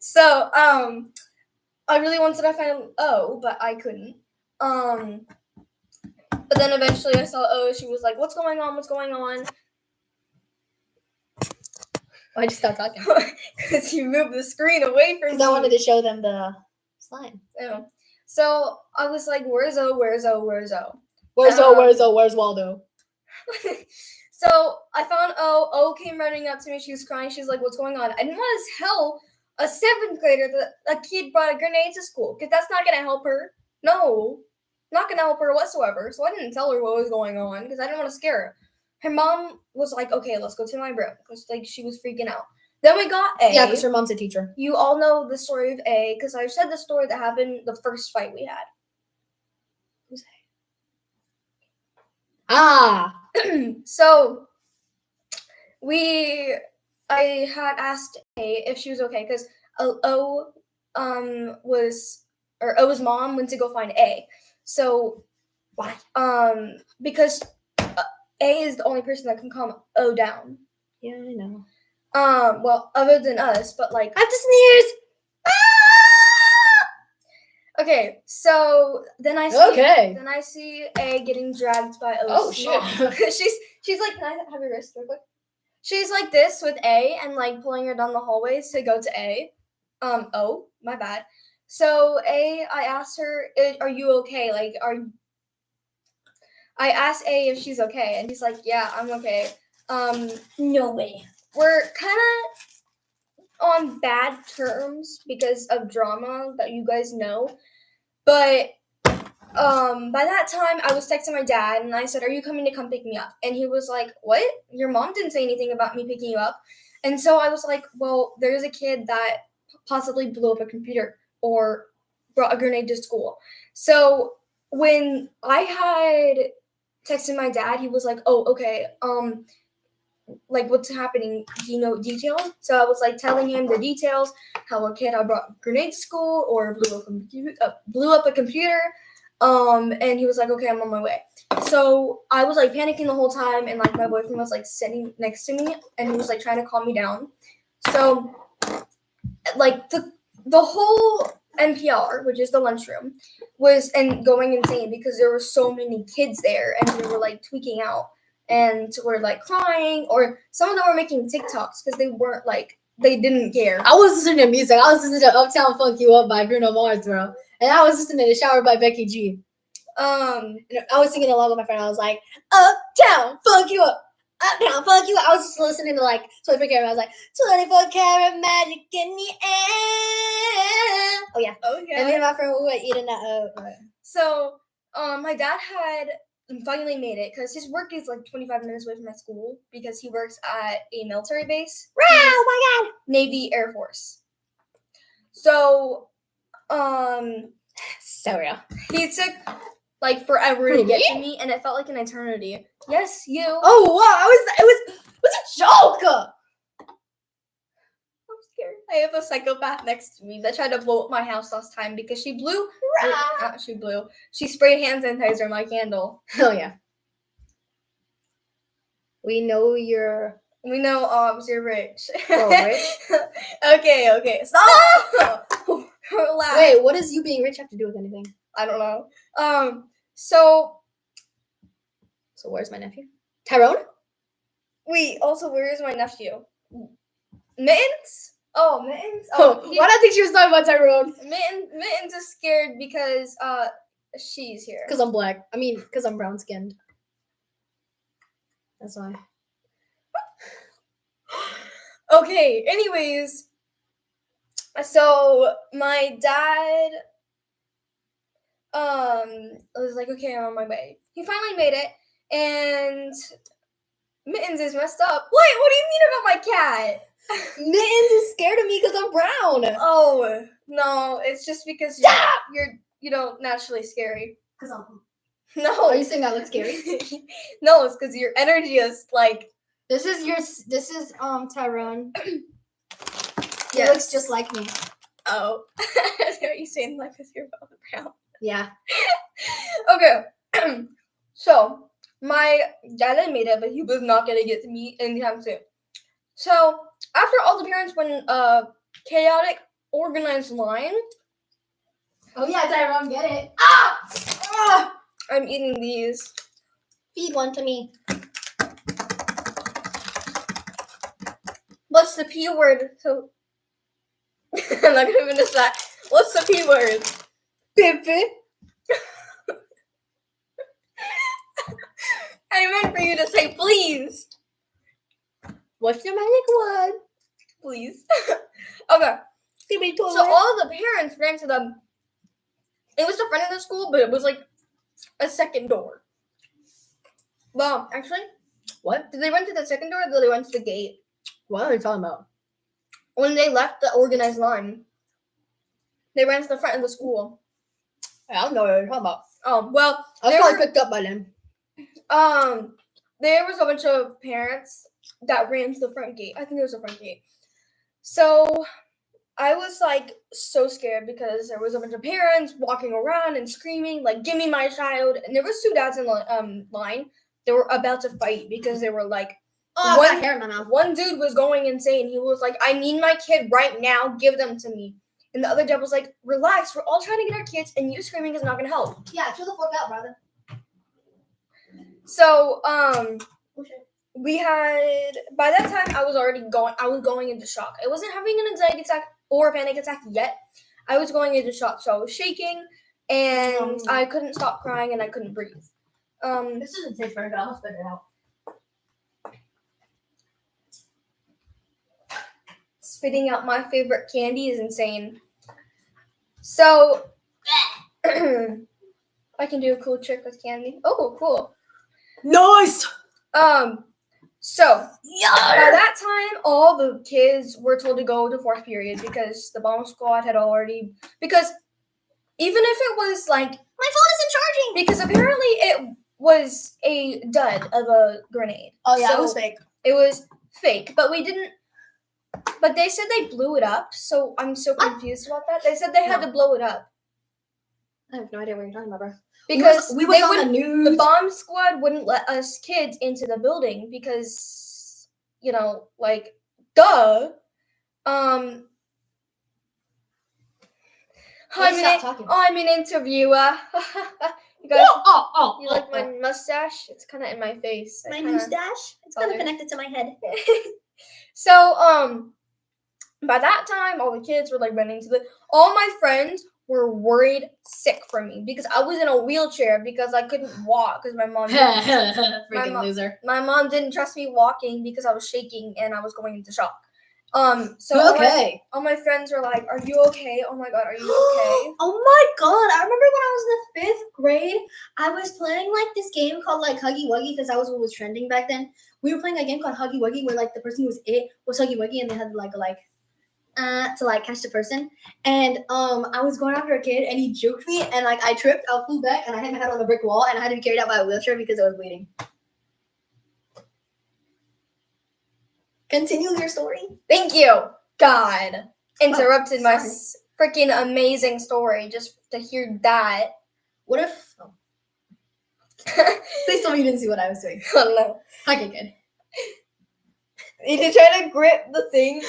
Speaker 1: So, I really wanted to find O, but I couldn't. But then eventually I saw O. She was like, "What's going on? What's going on?"
Speaker 2: Why'd you stop talking?
Speaker 1: Because you moved the screen away from me.
Speaker 2: Because I wanted to show them the slime.
Speaker 1: Oh. So I was like, "Where's O? Where's O? Where's O?"
Speaker 2: Where's O? Where's O? Where's Waldo?
Speaker 1: So I found O. O came running up to me. She was crying. She was like, "What's going on?" I didn't want to tell a 7th grader that a kid brought a grenade to school because that's not going to help her. No, not going to help her whatsoever. So I didn't tell her what was going on because I didn't want to scare her. Her mom was like, "Okay, let's go to my room," because like she was freaking out. Then we got A.
Speaker 2: Yeah, because her mom's a teacher.
Speaker 1: You all know the story of A because I've said the story that happened the first fight we had.
Speaker 2: Who's A? Ah.
Speaker 1: So I had asked A if she was okay because O O's mom went to go find A. So
Speaker 2: why?
Speaker 1: Because A is the only person that can calm O down.
Speaker 2: Yeah, I know.
Speaker 1: Well, other than us, but like
Speaker 2: I have to sneeze.
Speaker 1: Okay, so then I see A getting dragged by O's mom. she's like, "Can I have your wrist real quick?" She's like this with A and like pulling her down the hallways to go to A. O, my bad. So A, I asked her, "Are you okay? Like, I asked A if she's okay, and he's like, "Yeah, I'm okay."
Speaker 2: No way.
Speaker 1: We're kind of on bad terms because of drama that you guys know. But by that time, I was texting my dad, and I said, "Are you coming to come pick me up?" And he was like, "What? Your mom didn't say anything about me picking you up." And so I was like, "Well, there's a kid that possibly blew up a computer or brought a grenade to school." So when I had texted my dad, he was like, "Oh, okay. Like what's happening? Do you know details?" So I was like telling him the details, how a kid had brought a grenade to school or blew up a computer. And he was like, "Okay, I'm on my way." So I was like panicking the whole time, and like my boyfriend was like sitting next to me, and he was like trying to calm me down. So like the whole NPR, which is the lunchroom, was going insane because there were so many kids there and they were like tweaking out and were like crying, or some of them were making TikToks because they weren't like they didn't care.
Speaker 2: I was listening to music. I was listening to Uptown Funk You Up by Bruno Mars, bro. And I was listening to Shower by Becky G. And I was singing along with my friend. I was like, Uptown Funk You Up. Uptown Funk You Up. I was just listening to like 24 Karat. I was like, 24 Karat magic in the air. Oh, yeah.
Speaker 1: Okay.
Speaker 2: And me and my friend, we were eating that.
Speaker 1: So, my dad had finally made it because his work is like 25 minutes away from my school because he works at a military base.
Speaker 2: Oh, my God.
Speaker 1: Navy Air Force. So,
Speaker 2: So real.
Speaker 1: he took like forever to get to me, and it felt like an eternity. Yes, you.
Speaker 2: Oh, wow. It was a joke.
Speaker 1: I'm scared. I have a psychopath next to me that tried to blow up my house last time because she She sprayed hand sanitizer on my candle.
Speaker 2: Oh, yeah. We know you're...
Speaker 1: We know, you're rich.
Speaker 2: Oh, rich?
Speaker 1: Okay. Stop! Relax.
Speaker 2: Wait, what does you being rich have to do with anything?
Speaker 1: I don't know. So
Speaker 2: where's my nephew? Tyrone?
Speaker 1: wait, also, where is my nephew? Mittens? Oh, Mittens?
Speaker 2: Why do I think she was talking about Tyrone?
Speaker 1: Mittens is scared because, she's here.
Speaker 2: Because I'm black. I mean, because I'm brown skinned. That's why.
Speaker 1: Okay, anyways, so my dad was like, okay, I'm on my way. He finally made it, and Mittens is messed up. What do you mean about my cat?
Speaker 2: Mittens is scared of me because I'm brown.
Speaker 1: Oh, no, it's just because you're naturally scary.
Speaker 2: Because I'm...
Speaker 1: No.
Speaker 2: Are you saying I look scary?
Speaker 1: No, it's because your energy is like...
Speaker 2: This is Tyrone. He
Speaker 1: Yes.
Speaker 2: looks just like me.
Speaker 1: Oh. Are you saying like because you're both brown?
Speaker 2: Yeah.
Speaker 1: Okay. So, my dad had made it, but he was not going to get to me anytime soon. So, after all the parents went in a chaotic, organized line...
Speaker 2: Oh, yeah, Tyrone, get it. Ah!
Speaker 1: I'm eating these.
Speaker 2: Feed one to me.
Speaker 1: What's the P word? So, I'm not going to finish that. What's the P word?
Speaker 2: Pippin.
Speaker 1: I meant for you to say please.
Speaker 2: What's the magic word?
Speaker 1: Please. Okay. So all the parents ran to them. It was the front of the school, but it was like a second door. Well, actually,
Speaker 2: What?
Speaker 1: did they run to the second door or did they run to the gate?
Speaker 2: What are you talking about?
Speaker 1: When they left the organized line, they ran to the front of the school.
Speaker 2: I don't know what you're talking about.
Speaker 1: Oh, well,
Speaker 2: I was
Speaker 1: there
Speaker 2: probably
Speaker 1: were-
Speaker 2: picked up by then.
Speaker 1: there was a bunch of parents that ran to the front gate. I think it was the front gate. So I was like so scared because there was a bunch of parents walking around and screaming like, "Give me my child!" And there was two dads in line. They were about to fight because they were like,
Speaker 2: Oh, I got hair in my mouth.
Speaker 1: one dude was going insane. He was like, "I need my kid right now. Give them to me." And the other dad was like, "Relax. We're all trying to get our kids, and you screaming is not gonna help."
Speaker 2: Yeah, chill the fuck out, brother.
Speaker 1: So
Speaker 2: Oh, shit.
Speaker 1: we had, by that time I was going into shock. I wasn't having an anxiety attack or a panic attack yet. I was going into shock, so I was shaking and I couldn't stop crying and I couldn't breathe.
Speaker 2: This doesn't taste very good. I'm gonna spit it out.
Speaker 1: Spitting out my favorite candy is insane. So I can do a cool trick with candy. Oh, cool.
Speaker 2: Nice.
Speaker 1: So by that time, all the kids were told to go to fourth period because the bomb squad had already. Because even if it was like
Speaker 2: My phone isn't charging.
Speaker 1: because apparently it was a dud of a grenade.
Speaker 2: Oh yeah,
Speaker 1: So
Speaker 2: it was fake.
Speaker 1: It was fake, but we didn't. But they said they blew it up, so I'm so confused about that. They said they had
Speaker 2: No.
Speaker 1: to blow it up
Speaker 2: I have no idea what you're talking about, bro.
Speaker 1: because
Speaker 2: we
Speaker 1: they
Speaker 2: was on
Speaker 1: wouldn't.
Speaker 2: the news.
Speaker 1: The bomb squad wouldn't let us kids into the building because, like, duh. I'm an interviewer. You guys, you like my mustache? It's kind of in my face.
Speaker 2: My mustache? It's kind of connected to my head.
Speaker 1: So, by that time, all the kids were like running to all my friends were worried sick for me because I was in a wheelchair because I couldn't walk because my mom
Speaker 2: Loser.
Speaker 1: my mom didn't trust me walking because I was shaking and I was going into shock. So all my friends were like, "Are you okay? Oh my god, are you okay?"
Speaker 2: Oh my god, I remember when I was in the 5th grade, I was playing like this game called like Huggy Wuggy because that was what was trending back then. We were playing a game called Huggy Wuggy where like the person who was Huggy Wuggy and they had to like catch the person. And I was going after a kid and he juked me and like I tripped, I flew back and I hit my head on the brick wall and I had to be carried out by a wheelchair because I was bleeding. Continue your story.
Speaker 1: Thank you. God interrupted my freaking amazing story just to hear that.
Speaker 2: What if? Oh. Please tell me you didn't see what I was doing.
Speaker 1: Oh no.
Speaker 2: Okay, good.
Speaker 1: Did you try to grip the thing?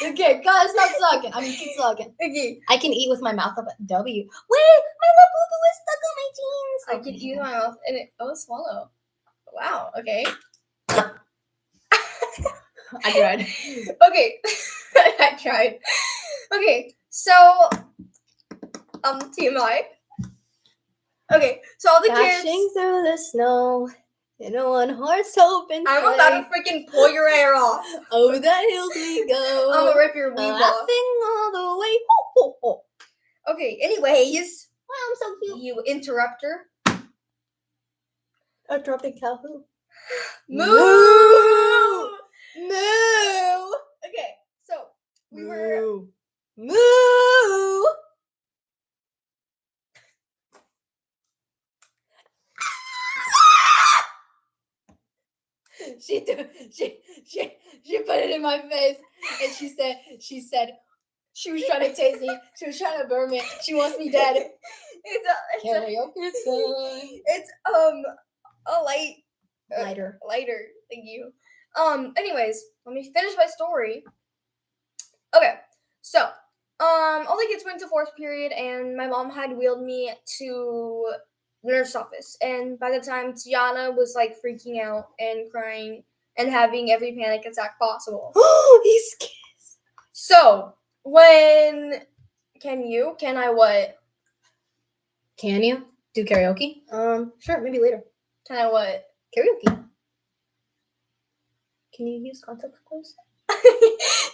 Speaker 2: Okay, guys, stop sucking. Keep sucking.
Speaker 1: Okay.
Speaker 2: I can eat with my mouth up at W. Wait, my little boo-boo is stuck on my jeans.
Speaker 1: I can eat with my mouth and swallow. Wow, okay.
Speaker 2: I tried.
Speaker 1: Okay. I tried. Okay, so TMI. Okay, so all the
Speaker 2: Dashing
Speaker 1: kids
Speaker 2: through the snow in a one-horse open sleigh.
Speaker 1: I'm about to freaking pull your hair off.
Speaker 2: Over the hills we go.
Speaker 1: I'm gonna rip your weave off.
Speaker 2: Laughing all the way. Ho, ho, ho.
Speaker 1: Okay, anyways.
Speaker 2: Wow, I'm so cute.
Speaker 1: You interrupter.
Speaker 2: Interrupting cow who?
Speaker 1: Moo!
Speaker 2: Moo!
Speaker 1: Okay, so we were.
Speaker 2: Moo! She put it in my face and she said she was trying to taste me. She was trying to burn me. She wants me dead.
Speaker 1: It's
Speaker 2: Karaoke song.
Speaker 1: It's a
Speaker 2: Lighter.
Speaker 1: Lighter. Thank you. Anyways, let me finish my story. Okay, so all the kids went to 4th period and my mom had wheeled me to the nurse's office, and by the time Tiana was like freaking out and crying and having every panic attack possible.
Speaker 2: These kids.
Speaker 1: So can I what?
Speaker 2: Can you do karaoke? Sure, maybe later.
Speaker 1: Can I what?
Speaker 2: Karaoke. Can you use context clues?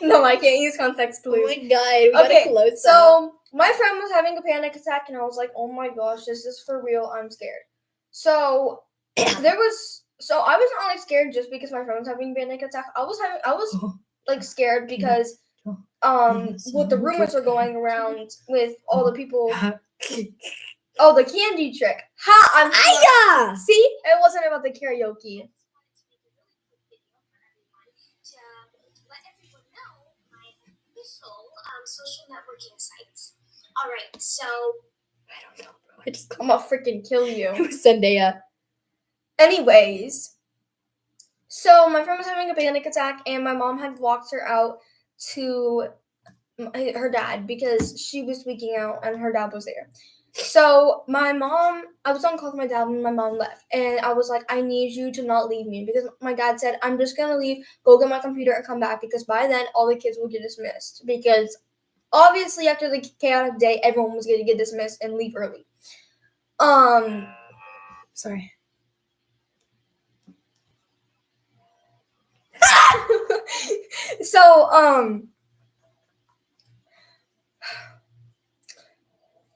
Speaker 1: No, I can't use context clues.
Speaker 2: Oh my god, we gotta close
Speaker 1: so my friend was having a panic attack and I was like, oh my gosh, this is for real, I'm scared. So I wasn't only scared just because my friend was having a panic attack. I was like scared because what the rumors are going around with all the people. Oh, the candy trick. See, it wasn't about the karaoke.
Speaker 3: Social networking sites. All right, so
Speaker 2: I don't know, bro.
Speaker 1: I'm gonna freaking kill you.
Speaker 2: Zendaya.
Speaker 1: Anyways, so my friend was having a panic attack, and my mom had walked her out to her dad because she was freaking out, and her dad was there. So I was on call with my dad when my mom left, and I was like, I need you to not leave me because my dad said, I'm just gonna leave, go get my computer and come back because by then all the kids will get dismissed because obviously after the chaotic day, everyone was gonna get dismissed and leave early.
Speaker 2: Sorry.
Speaker 1: So,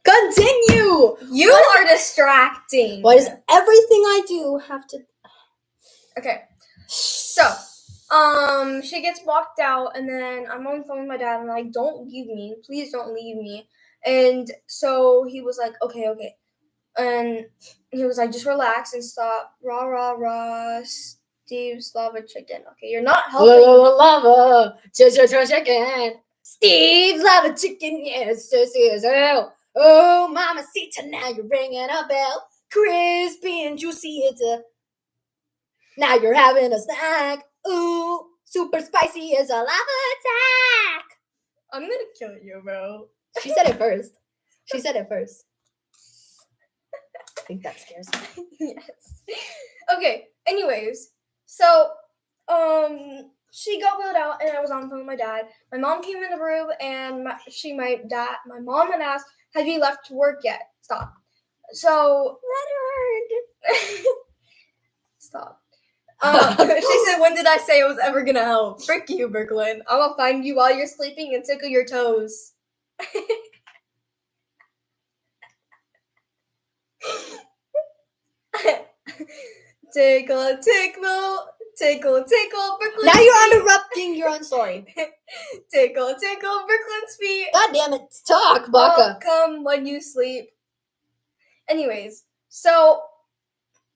Speaker 2: continue!
Speaker 1: You are distracting.
Speaker 2: Why does everything I do have to...
Speaker 1: Okay. So, she gets walked out, and then I'm on the phone with my dad, and I'm like, don't leave me. Please don't leave me. And so he was like, okay. And he was like, just relax and stop. Rah, rah, rah. Steve's lava chicken. Okay, you're not helping.
Speaker 2: Lava chicken. Steve's lava chicken. Yes. Oh, mamacita, now you're ringing a bell. Crispy and juicy, now you're having a snack. Ooh, super spicy is a lava attack.
Speaker 1: I'm gonna kill you, bro.
Speaker 2: She said it first. I think that scares me.
Speaker 1: Yes. Okay. Anyways, so she got wheeled out, and I was on the phone with my dad. My mom came in the room, and my mom had asked, "Have you left work yet?" Stop. So stop. She said, "When did I say I was ever gonna help?" Frick you, Brooklyn. I'm gonna find you while you're sleeping and tickle your toes. Tickle, tickle, tickle, tickle, Brooklyn.
Speaker 2: Now you're interrupting your own story.
Speaker 1: Tickle, tickle, Brooklyn's feet.
Speaker 2: God damn it. Talk,
Speaker 1: Oh,
Speaker 2: Baka.
Speaker 1: come when you sleep. Anyways, so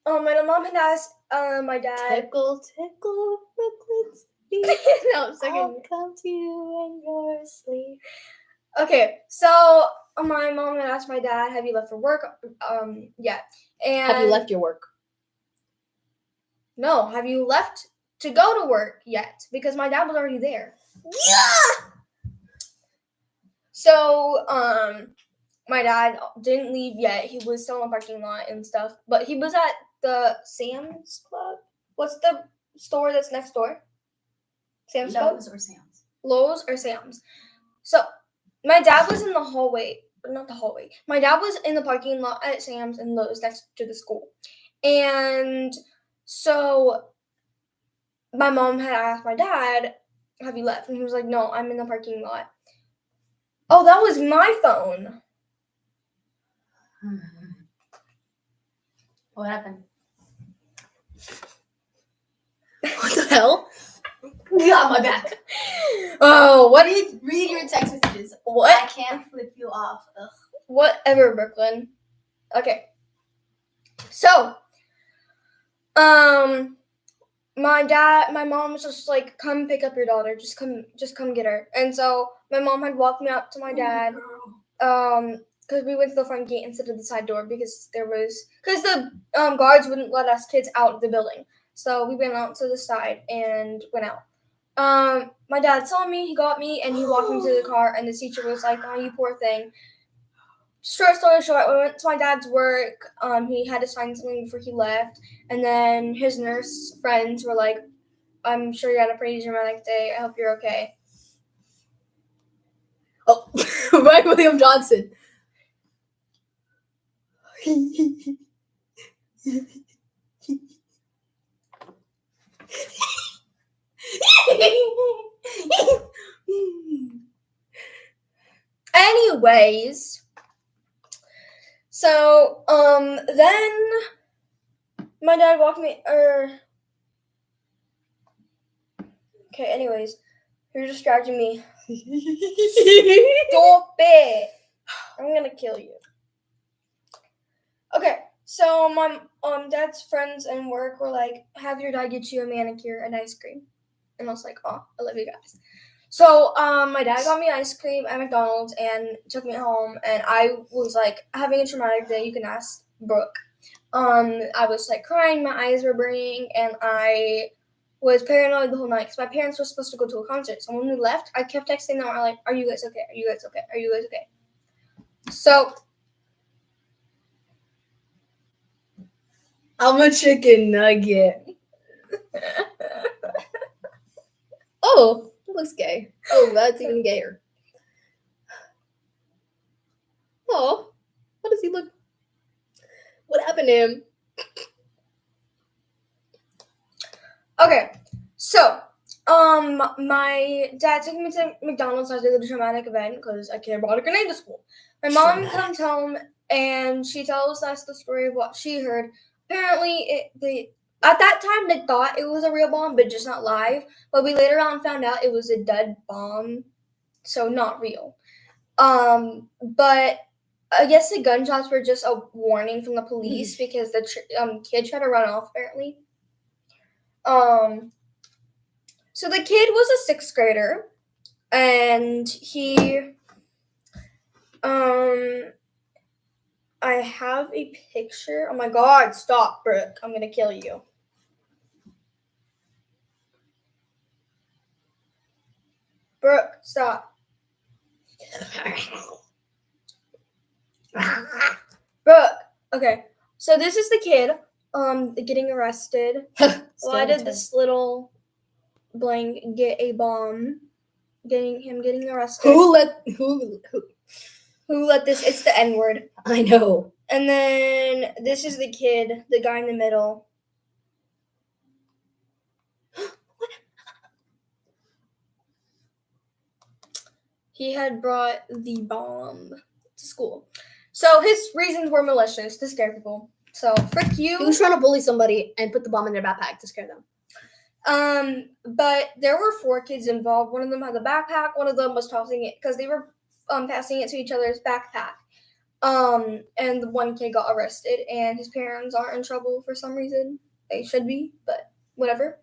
Speaker 1: my mom had asked my dad.
Speaker 2: Tickle, tickle, Brooklyn's feet.
Speaker 1: No, second.
Speaker 2: I'll come to you in your sleep.
Speaker 1: Okay, so my mom had asked my dad, "Have you left for work?" Yeah. And
Speaker 2: Have you left your work?
Speaker 1: No, have you left to go to work yet? Because my dad was already there.
Speaker 2: Yeah.
Speaker 1: So, my dad didn't leave yet. He was still in the parking lot and stuff. But he was at the Sam's Club. What's the store that's next door? Sam's Club?
Speaker 2: Lowe's or Sam's?
Speaker 1: Lowe's or Sam's. So, my dad was in the hallway. Not the hallway. My dad was in the parking lot at Sam's and Lowe's next to the school. And so, my mom had asked my dad, "Have you left?" And he was like, "No, I'm in the parking lot." Oh, that was my phone.
Speaker 2: What happened? What the hell? Got my back.
Speaker 1: Oh, what?
Speaker 2: Read your text messages.
Speaker 1: What?
Speaker 2: I can't flip you off. Ugh.
Speaker 1: Whatever, Brooklyn. Okay. So, my mom was just like, "Come pick up your daughter. Just come get her." And so my mom had walked me up to my dad. Because we went to the front gate instead of the side door because the guards wouldn't let us kids out of the building. So we went out to the side and went out. My dad saw me, he got me, and he walked me to the car, and the teacher was like, "Oh, you poor thing." Short story short, we went to my dad's work. He had to sign something before he left, and then his nurse friends were like, "I'm sure you had a pretty dramatic day. I hope you're okay."
Speaker 2: Oh, right, William Johnson.
Speaker 1: Anyways, so then my dad walked me. Okay. Anyways, you're distracting me. Stop it! I'm gonna kill you. Okay. So my dad's friends and work were like, "Have your dad get you a manicure and ice cream," and I was like, "Oh, I love you guys." So my dad got me ice cream at McDonald's and took me home, and I was like having a traumatic day. You can ask Brooke. I was like crying, my eyes were burning, and I was paranoid the whole night because my parents were supposed to go to a concert. So when we left, I kept texting them, like, "Are you guys okay? Are you guys okay? Are you guys okay?" So
Speaker 2: I'm a chicken nugget. Oh, that looks gay. Oh, that's even gayer. Oh, how does he look? What happened to him?
Speaker 1: Okay, so my dad took me to McDonald's after the traumatic event because I can't brought a grenade to school. My mom comes home and she tells us the story of what she heard. Apparently, at that time they thought it was a real bomb, but just not live. But we later on found out it was a dead bomb, so not real. But I guess the gunshots were just a warning from the police because the kid tried to run off apparently. So the kid was a 6th grader, and he, I have a picture. Oh my God! Stop, Brooke! I'm gonna kill you. Brooke, stop. Bro, okay. So this is the kid getting arrested. Why did this little blank get a bomb? Getting arrested.
Speaker 2: Who let
Speaker 1: this? It's the N-word.
Speaker 2: I know.
Speaker 1: And then this is the kid, the guy in the middle. He had brought the bomb to school. So his reasons were malicious to scare people. So frick you.
Speaker 2: He was trying to bully somebody and put the bomb in their backpack to scare them.
Speaker 1: But there were 4 kids involved. One of them had the backpack. One of them was tossing it because they were passing it to each other's backpack. And the one kid got arrested, and his parents aren't in trouble for some reason. They should be, but whatever.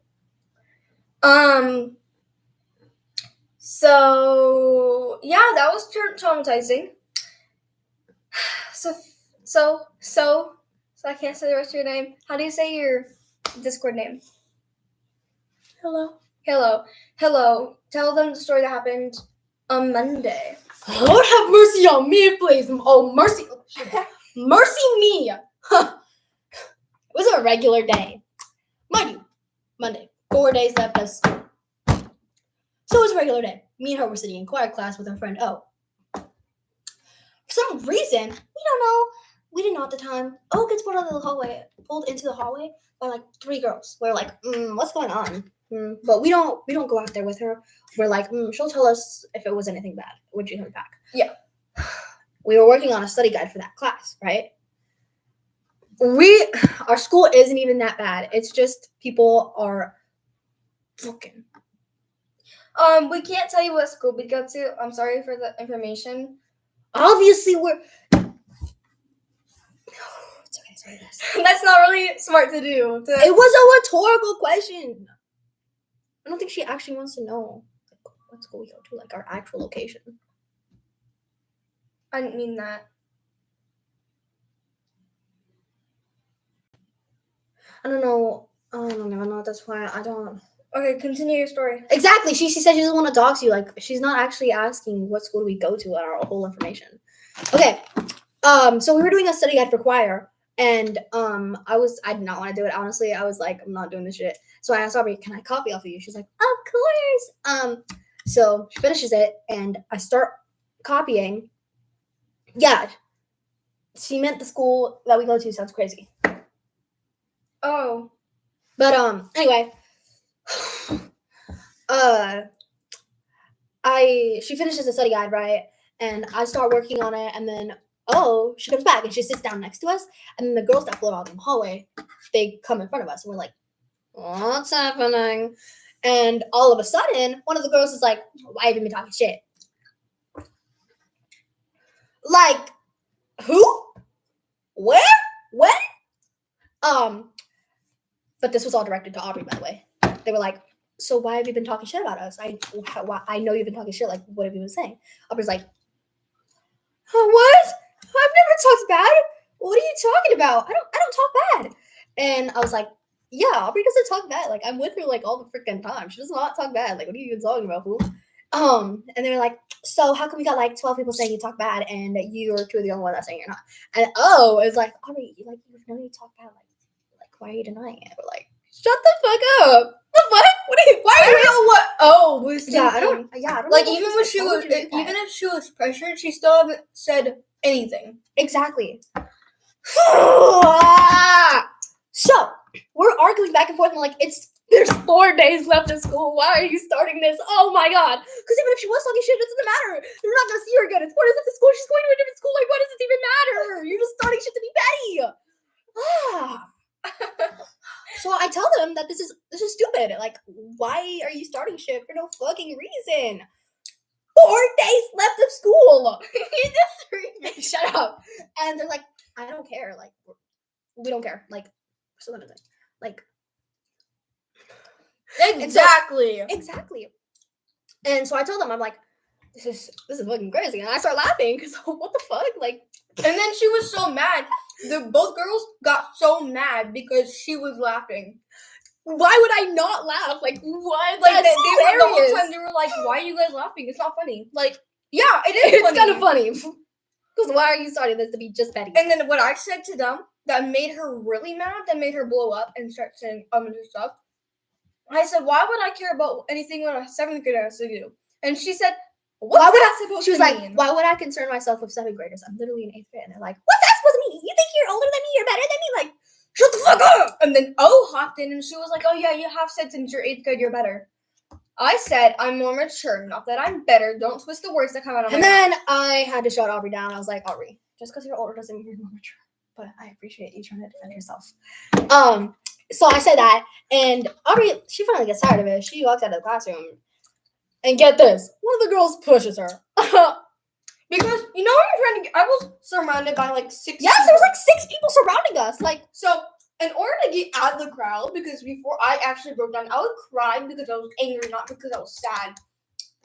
Speaker 1: So yeah, that was traumatizing. So I can't say the rest of your name. How do you say your Discord name?
Speaker 2: Hello.
Speaker 1: Hello. Tell them the story that happened on Monday.
Speaker 2: Lord have mercy on me, please. Oh, mercy. Mercy me. Huh. It was a regular day. Mind you, Monday. 4 days left of school. So it was a regular day. Me and her were sitting in choir class with our friend O. For some reason, we don't know. We didn't know at the time. O gets pulled into the hallway by like 3 girls. We're like, what's going on? But we don't go out there with her. We're like, she'll tell us if it was anything bad when she comes back.
Speaker 1: Yeah.
Speaker 2: We were working on a study guide for that class, right? Our school isn't even that bad. It's just people are fucking.
Speaker 1: We can't tell you what school we go to. I'm sorry for the information.
Speaker 2: Obviously, we're. It's okay. Sorry, guys.
Speaker 1: That's not really smart to do.
Speaker 2: It was a rhetorical question. I don't think she actually wants to know what school we go to, like our actual location.
Speaker 1: I didn't mean that.
Speaker 2: I don't know. I don't even know. That's why I don't.
Speaker 1: Okay, continue your story.
Speaker 2: Exactly. She said she doesn't want to dox you. Like, she's not actually asking what school do we go to and our whole information. Okay. So we were doing a study guide for choir, and I did not want to do it. Honestly, I was like, I'm not doing this shit. So I asked Aubrey, can I copy off of you? She's like, of course. So she finishes it, and I start copying. Yeah. She meant the school that we go to sounds crazy.
Speaker 1: Oh.
Speaker 2: But anyway. She finishes the study guide, right? And I start working on it, and then she comes back and she sits down next to us, and then the girls that float out in the hallway, they come in front of us, and we're like, what's happening? And all of a sudden, one of the girls is like, why have you been talking shit? Like, who? Where? When? But this was all directed to Aubrey, by the way. They were like, so why have you been talking shit about us? I know you've been talking shit. Like, what have you been saying? Aubrey's like, what? I've never talked bad. What are you talking about? I don't talk bad. And I was like, yeah, Aubrey doesn't talk bad. Like, I'm with her like all the freaking time. She does not talk bad. Like, what are you even talking about, fool? And they're like, so how come we got like 12 people saying you talk bad and you're 2 of the only one that's saying you're not? And it's like, Aubrey, like, you know you talk bad. Like, why are you denying it? We're like, shut the fuck up. What? Why are you?
Speaker 1: I don't know what O was thinking.
Speaker 2: I don't
Speaker 1: like
Speaker 2: know
Speaker 1: even if she was pressured, she still haven't said anything.
Speaker 2: Exactly. So we're arguing back and forth, and like there's 4 days left of school. Why are you starting this? Oh my god! Because even if she was talking shit, it doesn't matter. You're not gonna see her again. It's 4 days left of school. She's going to a different school. Like, what does it even matter? You're just starting shit to be petty. So I tell them that this is stupid. Like, why are you starting shit for no fucking reason? 4 days left of school. Shut up. And they're like, I don't care. Like, we don't care. Like, so like,
Speaker 1: exactly.
Speaker 2: Exactly. And so I told them, I'm like, this is fucking crazy. And I start laughing because what the fuck? Like,
Speaker 1: and then she was so mad. Both girls got so mad because she was laughing.
Speaker 2: Why would I not laugh? Like, what?
Speaker 1: Like,
Speaker 2: That's
Speaker 1: they were the whole
Speaker 2: hilarious.
Speaker 1: time they were like, why are you guys laughing? It's not funny. Like, Yeah, it is
Speaker 2: It's
Speaker 1: funny.
Speaker 2: kind of funny. Because why are you starting this to be just petty?
Speaker 1: And then what I said to them that made her really mad, that made her blow up and start saying and stuff. I said, why would I care about anything what a 7th grader has to do? And she said, what's
Speaker 2: Why would
Speaker 1: that supposed
Speaker 2: She was
Speaker 1: to
Speaker 2: like,
Speaker 1: mean?
Speaker 2: why would I concern myself with 7th graders? I'm literally in 8th grade. And they're like, what's that supposed to mean? You think you're older than me? You're better than me? Like, shut the fuck up!
Speaker 1: And then O hopped in and she was like, oh yeah, you have said since you're 8th grade you're better. I said, I'm more mature, not that I'm better. Don't twist the words that come out of my
Speaker 2: And
Speaker 1: mouth.
Speaker 2: then I had to shut Aubrey down. I was like, Aubrey, just because you're older doesn't mean you're more mature. But I appreciate you trying to defend yourself. So I said that, and Aubrey, she finally gets tired of it. She walks out of the classroom, and get this, one of the girls pushes her.
Speaker 1: Because you know what you're trying to get, I was surrounded by like 6
Speaker 2: Yes,
Speaker 1: people.
Speaker 2: there was like 6 people surrounding us. Like,
Speaker 1: So in order to get out of the crowd, because before I actually broke down, I would cry because I was angry, not because I was sad.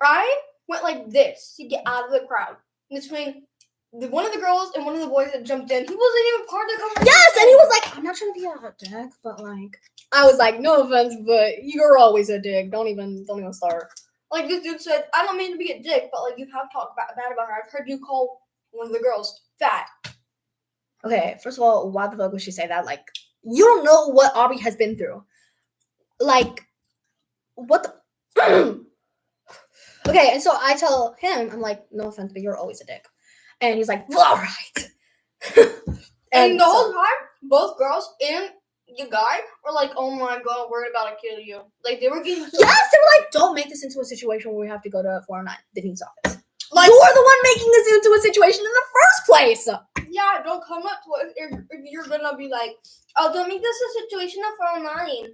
Speaker 1: I went like this to get out of the crowd. Between one of the girls and one of the boys that jumped in, he wasn't even part of the conversation.
Speaker 2: yes, and he was like, I'm not trying to be a dick, but like, I was like, no offense, but you're always a dick. Don't even start.
Speaker 1: Like this dude said, I don't mean to be a dick, but like you have talked bad about her. I've heard you call one of the girls fat.
Speaker 2: Okay, first of all, why the fuck would she say that? Like, you don't know what Aubrey has been through. Like, what the? Okay, and so I tell him, I'm like, no offense, but you're always a dick. And he's like, well, all right.
Speaker 1: And the
Speaker 2: so-
Speaker 1: whole time, both girls and the guy were like, oh my god, we're about to kill you. Like they were getting
Speaker 2: yes, they were like, don't make this into a situation where we have to go to 409, Denise office.
Speaker 1: like,
Speaker 2: You're the one making this into a situation in the first place.
Speaker 1: yeah, don't come up to us if you're gonna be like, oh, don't make this a situation of 409.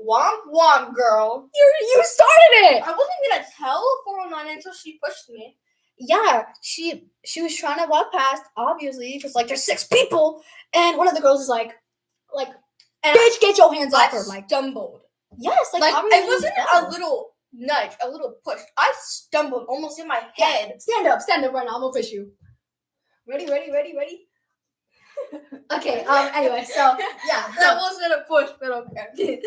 Speaker 1: Womp womp, girl.
Speaker 2: You started it.
Speaker 1: I wasn't gonna tell 409 until she pushed me.
Speaker 2: Yeah, she was trying to walk past, obviously, because like there's 6 people, and one of the girls is like,
Speaker 1: And
Speaker 2: bitch, get your hands off
Speaker 1: I
Speaker 2: her. Like,
Speaker 1: stumbled.
Speaker 2: yes, like,
Speaker 1: Like
Speaker 2: Aubrey
Speaker 1: it
Speaker 2: was
Speaker 1: wasn't
Speaker 2: down.
Speaker 1: a little nudge, a little push. I stumbled, almost hit my head.
Speaker 2: Stand up right now. I'm gonna push you.
Speaker 1: Ready?
Speaker 2: Okay. Anyway, so yeah.
Speaker 1: That wasn't a push, but okay.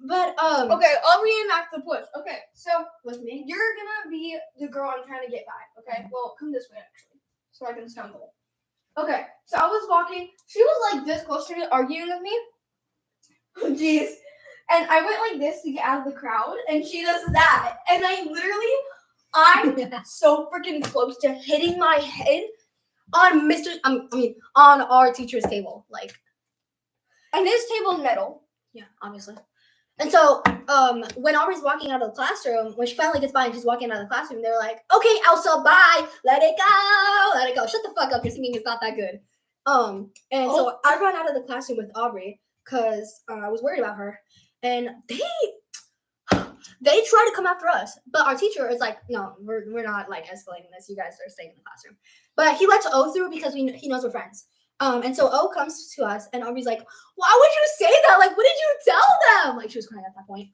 Speaker 2: But
Speaker 1: Okay, I'll reenact the push. Okay, so
Speaker 2: with me.
Speaker 1: you're gonna be the girl I'm trying to get by. Okay, well, come this way actually, so I can stumble. Okay, so I was walking. She was like this close to me, arguing with me. Oh, jeez. And I went like this to get out of the crowd, and she does that, and I'm so freaking close to hitting my head
Speaker 2: on on our teacher's table, like,
Speaker 1: and his table's metal.
Speaker 2: yeah, obviously. And so, when Aubrey's walking out of the classroom, when she finally gets by and she's walking out of the classroom, they're like, okay, Elsa, bye. Let it go. Shut the fuck up. Your singing is not that good. And so I ran out of the classroom with Aubrey because I was worried about her. And they try to come after us. But our teacher is like, no, we're not like escalating this. You guys are staying in the classroom. But he lets O through because he knows we're friends. And so O comes to us, and Aubrey's like, why would you say that? Like, what did you tell them? Like, she was crying at that point.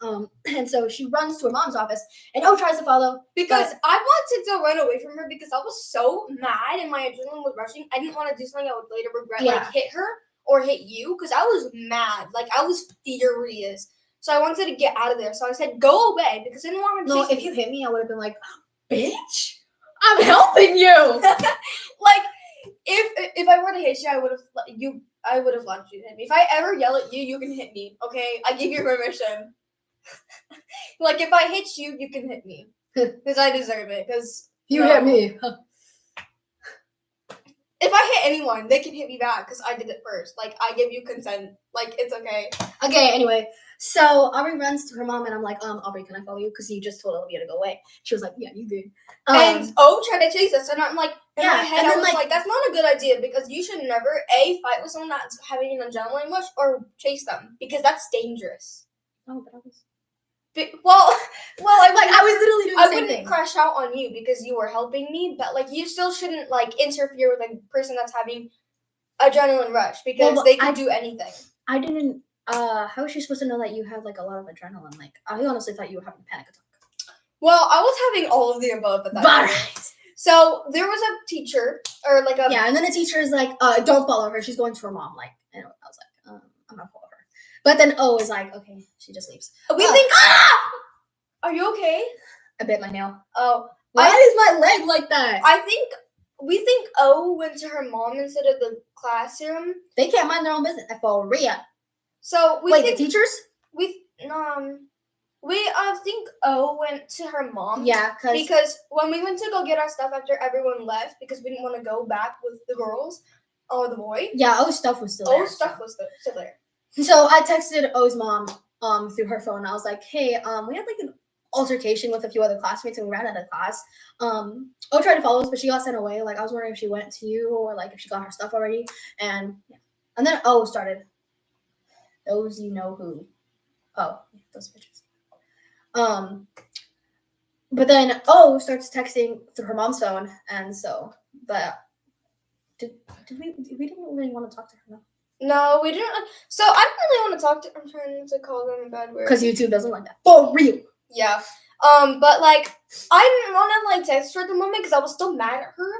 Speaker 2: And so she runs to her mom's office, and O tries to follow.
Speaker 1: Because I wanted to run away from her because I was so mad and my adrenaline was rushing. I didn't want to do something I would later regret,
Speaker 2: Yeah.
Speaker 1: like hit her or hit you, because I was mad. Like, I was furious. So I wanted to get out of there. So I said, go away, because I didn't want to
Speaker 2: No,
Speaker 1: chase
Speaker 2: if
Speaker 1: me.
Speaker 2: you hit me, I would have been like, bitch, I'm helping you.
Speaker 1: Like, if I were to hit you, I would have let you you to hit me. If I ever yell at you, you can hit me. Okay, I give you permission. Like if I hit you, you can hit me because I deserve it. Because
Speaker 2: You hit me.
Speaker 1: if I hit anyone, they can hit me back because I did it first. Like I give you consent. Like it's okay.
Speaker 2: Okay, anyway, so Aubrey runs to her mom, and I'm like, Aubrey, can I follow you? Because you just told Olivia to go away. She was like, yeah, you did.
Speaker 1: And tried to chase us, and I'm like, in my
Speaker 2: Yeah,
Speaker 1: head,
Speaker 2: and
Speaker 1: I
Speaker 2: then,
Speaker 1: was
Speaker 2: like-
Speaker 1: like, that's not a good idea because you should never fight with someone that's having an adrenaline rush or chase them because that's dangerous.
Speaker 2: Oh, but I was
Speaker 1: Well, I
Speaker 2: was literally doing the
Speaker 1: I
Speaker 2: same
Speaker 1: wouldn't
Speaker 2: thing.
Speaker 1: crash out on you because you were helping me, but like you still shouldn't like interfere with a person that's having adrenaline rush because
Speaker 2: Well,
Speaker 1: they can
Speaker 2: I-
Speaker 1: do anything.
Speaker 2: I didn't. How was she supposed to know that you had like a lot of adrenaline? Like, I honestly thought you were having a panic attack.
Speaker 1: Well, I was having all of the above at that
Speaker 2: But
Speaker 1: time. So there was a teacher or like a
Speaker 2: yeah, and then the teacher is like, don't follow her. She's going to her mom. Like, and I was like, I'm not follow her. But then O is like, okay, she just leaves.
Speaker 1: we
Speaker 2: Oh.
Speaker 1: think Are you okay?
Speaker 2: I bit my nail.
Speaker 1: Oh,
Speaker 2: Why is my leg like that?
Speaker 1: We think O went to her mom instead of the classroom.
Speaker 2: They can't mind their own business. For real.
Speaker 1: So we
Speaker 2: Wait,
Speaker 1: think
Speaker 2: the teachers?
Speaker 1: we think O went to her mom.
Speaker 2: Yeah,
Speaker 1: because when we went to go get our stuff after everyone left, because we didn't want to go back with the girls or the boy.
Speaker 2: Yeah, O's stuff was still there.
Speaker 1: O's stuff was still there.
Speaker 2: So I texted O's mom through her phone. I was like, hey, we had like an altercation with a few other classmates and we ran out of class. O tried to follow us, but she got sent away. Like I was wondering if she went to you or like if she got her stuff already. And yeah. And then O started. Those you know who. Oh, those bitches. But then O starts texting through her mom's phone, and so but we didn't really want to talk to her though.
Speaker 1: No, we didn't. So I don't really want to talk to. I'm trying to call them a bad word.
Speaker 2: Because YouTube doesn't like that. For real.
Speaker 1: Yeah. But like I didn't want to like text her at the moment because I was still mad at her.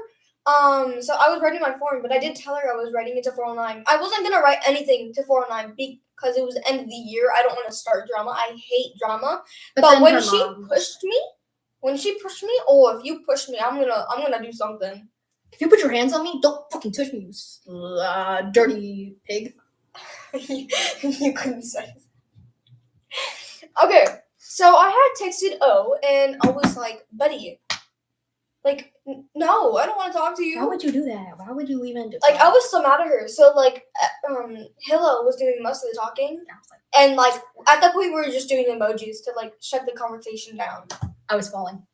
Speaker 1: So I was writing my form, but I did tell her I was writing it to 409. I wasn't gonna write anything to 409 because it was the end of the year. I don't want to start drama. I hate drama. But when she pushed me, oh, if you push me, I'm gonna do something.
Speaker 2: If you put your hands on me, don't fucking touch me, you dirty pig.
Speaker 1: You couldn't say. Okay, so I had texted O, and I was like, buddy, like, no, I don't want to talk to you.
Speaker 2: Why would you do that? Why would you even do
Speaker 1: like, I was so mad at her. So, like, Hilla was doing most of the talking. And, like, at that point, we were just doing emojis to, like, shut the conversation down.
Speaker 2: I was falling.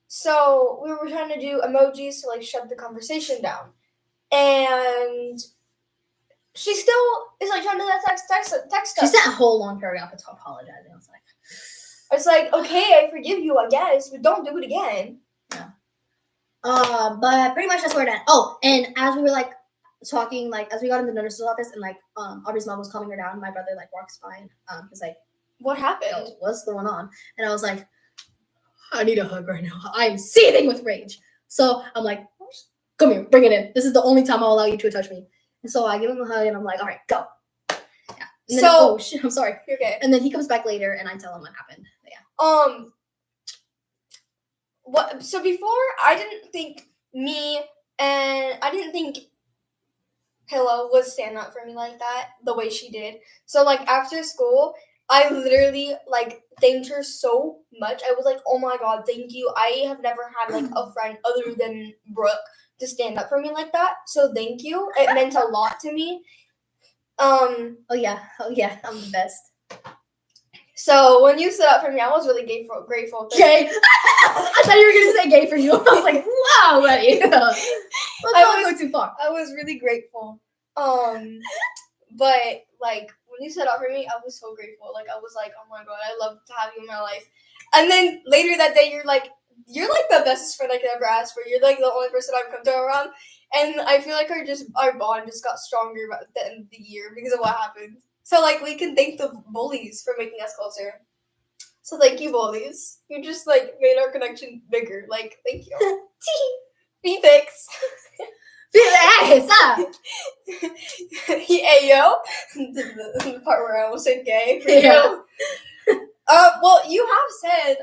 Speaker 1: So we were trying to do emojis to, like, shut the conversation down. And she still is, like, trying to text us.
Speaker 2: She sent a whole long paragraph to apologizing. I was like...
Speaker 1: It's like, okay, I forgive you, I guess, but don't do it again.
Speaker 2: Yeah. But pretty much that's where it ended. Oh, and as we were like talking, like as we got into the nurse's office and like Aubrey's mom was calming her down, my brother like walks by and he's like,
Speaker 1: what happened?
Speaker 2: Yo, what's going on? And I was like, I need a hug right now. I'm seething with rage. So I'm like, come here, bring it in. This is the only time I'll allow you to touch me. And so I give him a hug and I'm like, all right, go. Yeah. And then, oh shit, I'm sorry.
Speaker 1: You're okay.
Speaker 2: And then he comes back later and I tell him what happened. Yeah.
Speaker 1: What? So before, I didn't think Hilla would stand up for me like that, the way she did. So, like, after school, I literally, like, thanked her so much. I was like, oh my god, thank you. I have never had, like, a friend other than Brooke to stand up for me like that. So, thank you. It meant a lot to me.
Speaker 2: Oh yeah, I'm the best.
Speaker 1: So when you stood up for me, I was really grateful.
Speaker 2: Gay. I thought you were gonna say gay for you. I was like, wow, buddy. Let's not go too far.
Speaker 1: I was really grateful. But like when you stood up for me, I was so grateful. Like I was like, oh my god, I love to have you in my life. And then later that day, you're like the bestest friend I could ever ask for. You're like the only person I've come to around. And I feel like our bond just got stronger at the end of the year because of what happened. So, like, we can thank the bullies for making us closer. So, thank you, bullies. You just, like, made our connection bigger. Like, thank you. B-Fix.
Speaker 2: Stop.
Speaker 1: Ayo. The part where I almost said gay.
Speaker 2: Yeah.
Speaker 1: Well, you have said,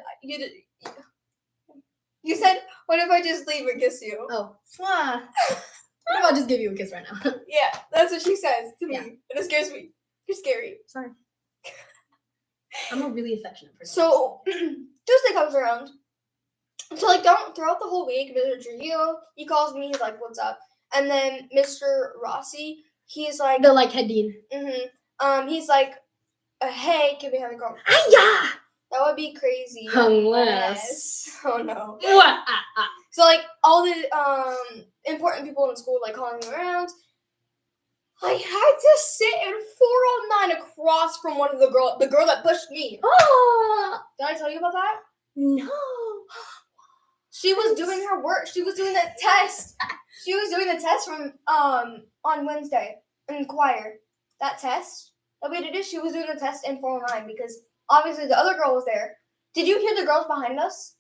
Speaker 1: you said, what if I just leave and kiss you?
Speaker 2: Oh. What if I just give you a kiss right now?
Speaker 1: Yeah, that's what she says to me. And it scares me. You're scary.
Speaker 2: Sorry. I'm a really affectionate person.
Speaker 1: So, Tuesday comes around. So, like, throughout the whole week, Mr. Trujillo, he calls me, he's like, what's up? And then Mr. Rossi, he's like...
Speaker 2: The, like, head dean.
Speaker 1: Mm-hmm. He's like, hey, can we have a conversation?
Speaker 2: Hiya!
Speaker 1: That would be crazy.
Speaker 2: Unless...
Speaker 1: Oh, no.
Speaker 2: What?
Speaker 1: So, like, all the important people in school, like, calling me around. I had to sit in 409 across from one of the girl that pushed me.
Speaker 2: Oh!
Speaker 1: Did I tell you about that?
Speaker 2: No.
Speaker 1: She was doing her work. She was doing the test. She was doing the test from on Wednesday in choir. That test that we had to do. She was doing the test in 409 because obviously the other girl was there. Did you hear the girls behind us?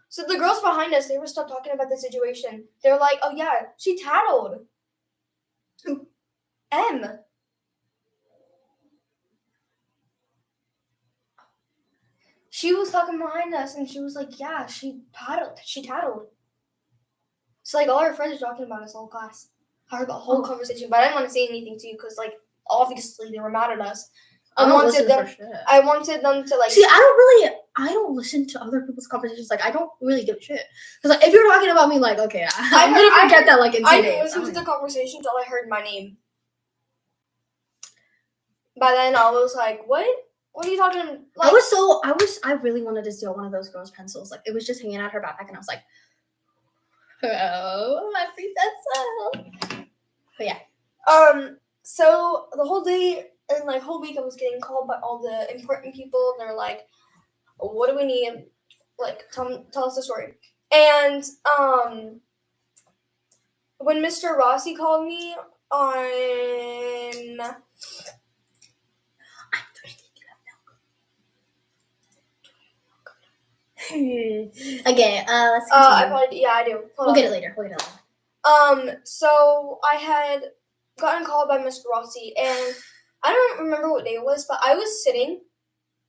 Speaker 1: So the girls behind us, they were still talking about the situation. They were like, "Oh yeah, she tattled."
Speaker 2: Who?
Speaker 1: M. She was talking behind us, and she was like, "Yeah, she tattled." So like all her friends are talking about us, whole class, her whole conversation. But I didn't want to say anything to you because like obviously they were mad at us. I wanted them to like.
Speaker 2: See, I don't listen to other people's conversations. Like, I don't really give a shit. Because like, if you're talking about me, like, okay, I'm gonna forget that like in 2
Speaker 1: I
Speaker 2: days.
Speaker 1: didn't listen to the conversation until I heard my name. By then I was like, "What? What are you talking?" Like,
Speaker 2: I really wanted to steal one of those girls' pencils. Like, it was just hanging out her backpack, and I was like, oh, my free pencil. But yeah.
Speaker 1: So the whole day and like whole week I was getting called by all the important people. They're like, "What do we need? Like, tell us the story." And when Mr. Rossi called me on
Speaker 2: Okay, let's continue.
Speaker 1: I do.
Speaker 2: We'll get it later.
Speaker 1: So I had gotten called by Mr. Rossi, and I don't remember what day it was, but I was sitting.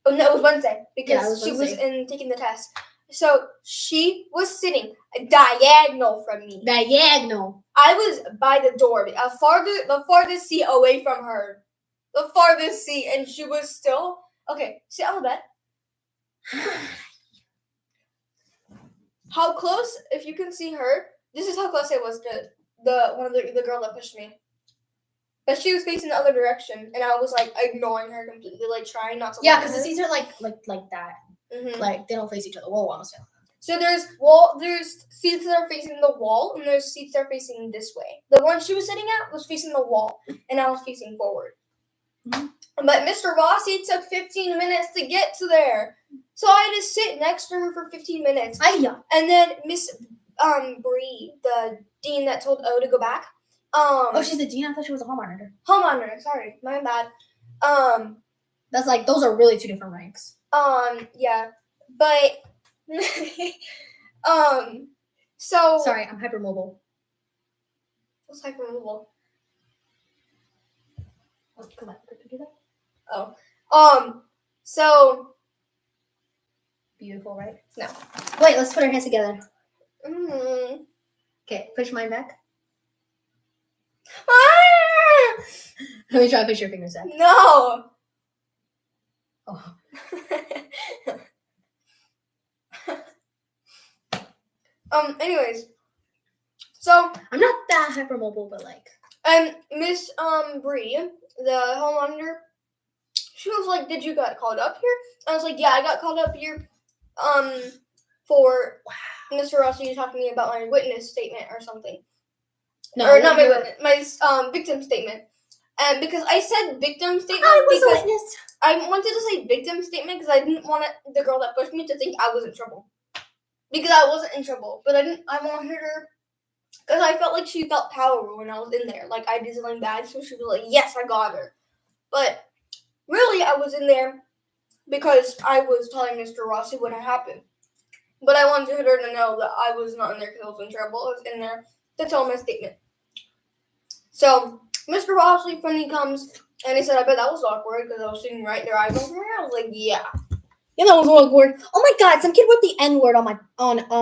Speaker 1: Oh no, it was Wednesday because she was taking the test. So she was sitting diagonal from me.
Speaker 2: Diagonal.
Speaker 1: I was by the door, the farthest seat away from her, the farthest seat, and she was still okay. Sit on the bed. How close? If you can see her, this is how close I was to the girl that pushed me. But she was facing the other direction, and I was like ignoring her completely, like trying not to.
Speaker 2: Yeah, because the seats are like that.
Speaker 1: Mm-hmm.
Speaker 2: Like they don't face each other. Whoa, almost.
Speaker 1: So there's seats that are facing the wall, and there's seats that are facing this way. The one she was sitting at was facing the wall, and I was facing forward. Mm-hmm. But Mr. Rossi took 15 minutes to get to there, so I had to sit next to her for 15 minutes. And then Miss Bree, the dean that told O to go back.
Speaker 2: Oh, she's the dean. I thought she was a hall monitor.
Speaker 1: Hall monitor. Sorry, my bad.
Speaker 2: That's like those are really two different ranks.
Speaker 1: Yeah, but so
Speaker 2: sorry, I'm hypermobile.
Speaker 1: What's hypermobile?
Speaker 2: Oh, come on, could you do that?
Speaker 1: Oh, so
Speaker 2: beautiful, right?
Speaker 1: No.
Speaker 2: Wait, let's put our hands together.
Speaker 1: Mm-hmm.
Speaker 2: Okay, push mine back.
Speaker 1: Ah!
Speaker 2: Let me try to push your fingers back.
Speaker 1: No.
Speaker 2: Oh.
Speaker 1: Anyways, so
Speaker 2: I'm not that hypermobile, but like.
Speaker 1: Miss Bree, the hall monitor, she was like, "Did you get called up here?" I was like, "Yeah, I got called up here, for Mr. Rossi to talk to me about my witness statement or something." No, or not my witness, my victim statement. And because I said victim statement,
Speaker 2: I was a witness.
Speaker 1: I wanted to say victim statement because I didn't want the girl that pushed me to think I was in trouble. Because I wasn't in trouble, but I wanted her. Because I felt like she felt powerful when I was in there. Like, I did something bad, so she was like, "Yes, I got her." But really, I was in there because I was telling Mr. Rossi what had happened. But I wanted her to know that I was not in there because I was in trouble. I was in there to tell my statement. So, Mr. Rossi finally comes, and he said, "I bet that was awkward because I was sitting right there. I was like, yeah.
Speaker 2: Yeah, that was awkward. Oh my god, some kid wrote the N-word on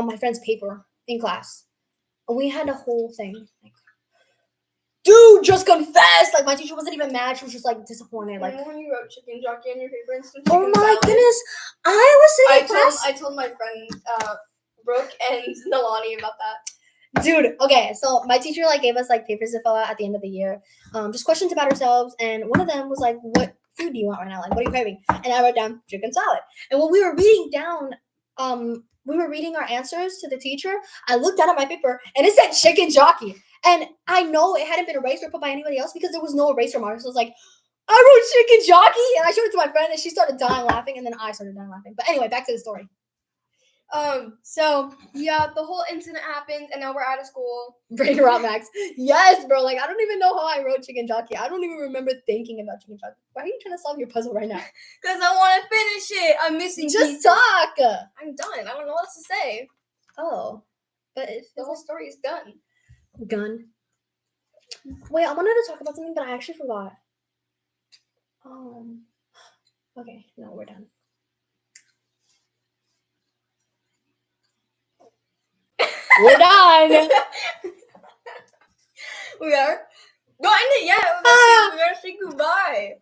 Speaker 2: my friend's paper in class. And we had a whole thing. Like, dude, just confess! Like, my teacher wasn't even mad. She was just, like, disappointed. Like,
Speaker 1: when you wrote chicken jockey on your paper and stuff.
Speaker 2: Oh my goodness. I was sitting in class.
Speaker 1: I told my friend, Brooke and Nalani about that.
Speaker 2: Dude, okay, so my teacher, like, gave us, like, papers to fill out at the end of the year. Just questions about ourselves. And one of them was, like, what food do you want right now? Like, what are you craving? And I wrote down chicken salad. And when we were reading down, we were reading our answers to the teacher. I looked down at my paper and it said chicken jockey. And I know it hadn't been erased or put by anybody else because there was no eraser mark. So I was like, I wrote chicken jockey. And I showed it to my friend and she started dying laughing. And then I started dying laughing. But anyway, back to the story.
Speaker 1: So yeah, the whole incident happened and now we're out of school.
Speaker 2: Break her out, Max. Yes, bro. Like, I don't even know how I wrote chicken jockey. I don't even remember thinking about chicken jockey. Why are you trying to solve your puzzle right now?
Speaker 1: Because I want to finish it. I'm missing
Speaker 2: Just
Speaker 1: pieces.
Speaker 2: talk.
Speaker 1: I'm done. I don't know what else to say.
Speaker 2: Oh. But
Speaker 1: the whole story is done.
Speaker 2: Gun. Wait, I wanted to talk about something, but I actually forgot. Okay. No, we're done. We're done.
Speaker 1: We are. Not in it yet.
Speaker 2: Ah.
Speaker 1: We gotta say goodbye.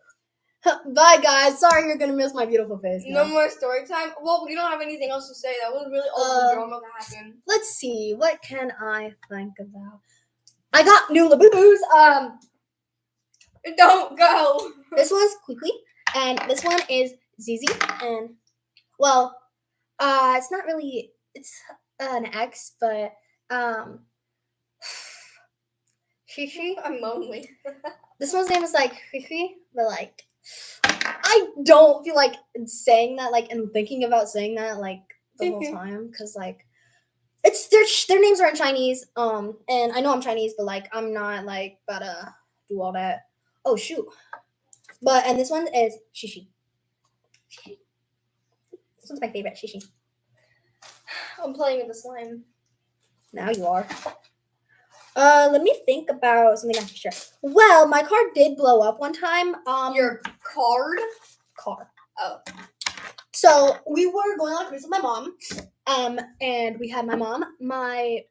Speaker 2: Bye, guys. Sorry you're gonna miss my beautiful face.
Speaker 1: No
Speaker 2: now.
Speaker 1: more story time. Well, we don't have anything else to say. That was really all the drama that happened.
Speaker 2: Let's see. What can I think about? I got new Labubu's.
Speaker 1: Don't go.
Speaker 2: This one's Quickly, and this one is Zizi. And well, it's not really. It's an X, but Shishi.
Speaker 1: I'm lonely.
Speaker 2: This one's name is like Shishi, but like I don't feel like saying that, like, and thinking about saying that like the whole time, because like it's their names are in Chinese. And I know I'm Chinese, but like I'm not like about to do all that. Oh shoot! And this one is Shishi. This one's my favorite, Shishi.
Speaker 1: I'm playing with the slime.
Speaker 2: Now you are. Let me think about something I'm sure. Well, my car did blow up one time.
Speaker 1: Your card?
Speaker 2: Car.
Speaker 1: Oh.
Speaker 2: So we were going on a cruise with my mom. And we had my mom, my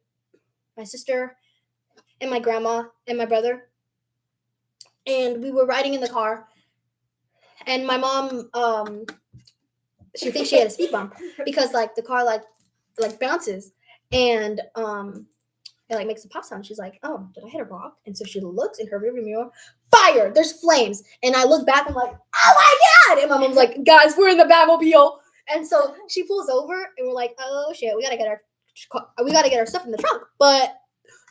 Speaker 2: sister, and my grandma and my brother. And we were riding in the car. And my mom, she thinks she had a speed bump because like the car like bounces and it like makes a pop sound. She's like, "Oh, did I hit a rock?" And so she looks in her rearview mirror. Fire! There's flames. And I look back and I'm like, "Oh my god!" And my mom's like, "Guys, we're in the Batmobile." And so she pulls over and we're like, "Oh shit, we gotta get our stuff in the trunk." But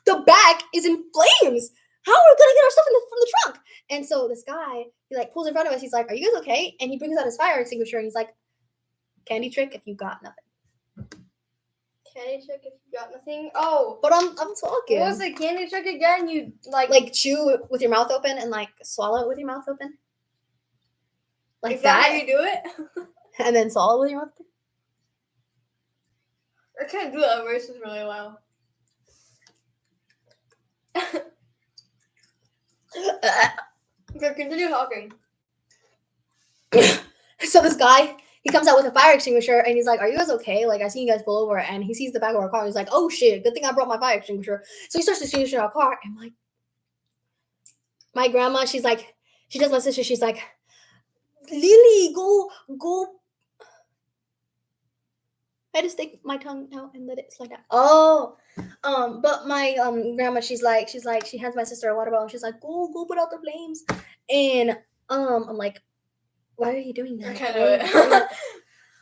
Speaker 2: the back is in flames. How are we gonna get our stuff from the trunk? And so this guy, he like pulls in front of us. He's like, "Are you guys okay?" And he brings out his fire extinguisher and he's like, "Candy trick if you got nothing."
Speaker 1: Candy trick if you got nothing. Oh.
Speaker 2: But I'm talking.
Speaker 1: What was the candy trick again? You
Speaker 2: Like chew it with your mouth open and like swallow it with your mouth open. Like
Speaker 1: is that
Speaker 2: that.
Speaker 1: how you do it?
Speaker 2: And then swallow it with your mouth open.
Speaker 1: I can't do that voice really well. Okay, continue talking.
Speaker 2: So this guy, he comes out with a fire extinguisher and he's like, "Are you guys okay? Like, I seen you guys pull over." And he sees the back of our car. He's like, "Oh shit, good thing I brought my fire extinguisher." So he starts extinguishing our car. And like, my grandma, she does my sister, she's like, "Lily, go. I just stick my tongue out and let it slide down." Oh, but my grandma, she hands my sister a water bottle. And she's like, "Go put out the flames." And I'm like, "Why are you doing that?"
Speaker 1: I can't do it.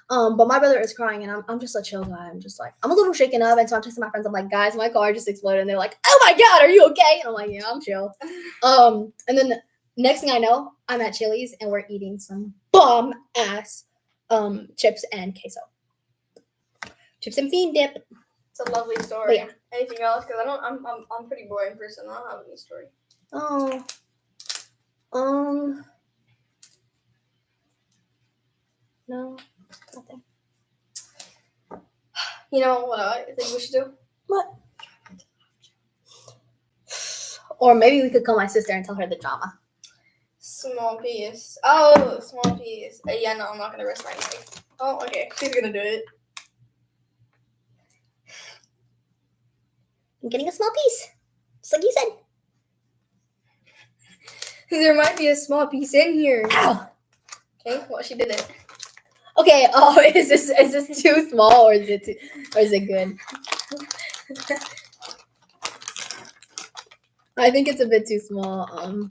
Speaker 2: But my brother is crying, and I'm just a chill guy. I'm just like, I'm a little shaken up, and so I'm texting my friends. I'm like, "Guys, my car just exploded," and they're like, "Oh my god, are you okay?" And I'm like, "Yeah, I'm chill." And then next thing I know, I'm at Chili's, and we're eating some bomb ass chips and queso. Chips and fiend dip.
Speaker 1: It's a lovely story.
Speaker 2: But yeah.
Speaker 1: Anything else? Because I'm a pretty boring person. I don't have any story.
Speaker 2: Oh. No, nothing.
Speaker 1: You know what I think we should do?
Speaker 2: What? Or maybe we could call my sister and tell her the drama.
Speaker 1: Small piece. Oh, small piece. Yeah, no, I'm not gonna risk my life. Oh, okay. She's gonna do it.
Speaker 2: I'm getting a small piece, just like you said.
Speaker 1: There might be a small piece in here.
Speaker 2: Ow.
Speaker 1: Okay, well, she did it.
Speaker 2: Okay. Oh, is this too small or is it good? I think it's a bit too small.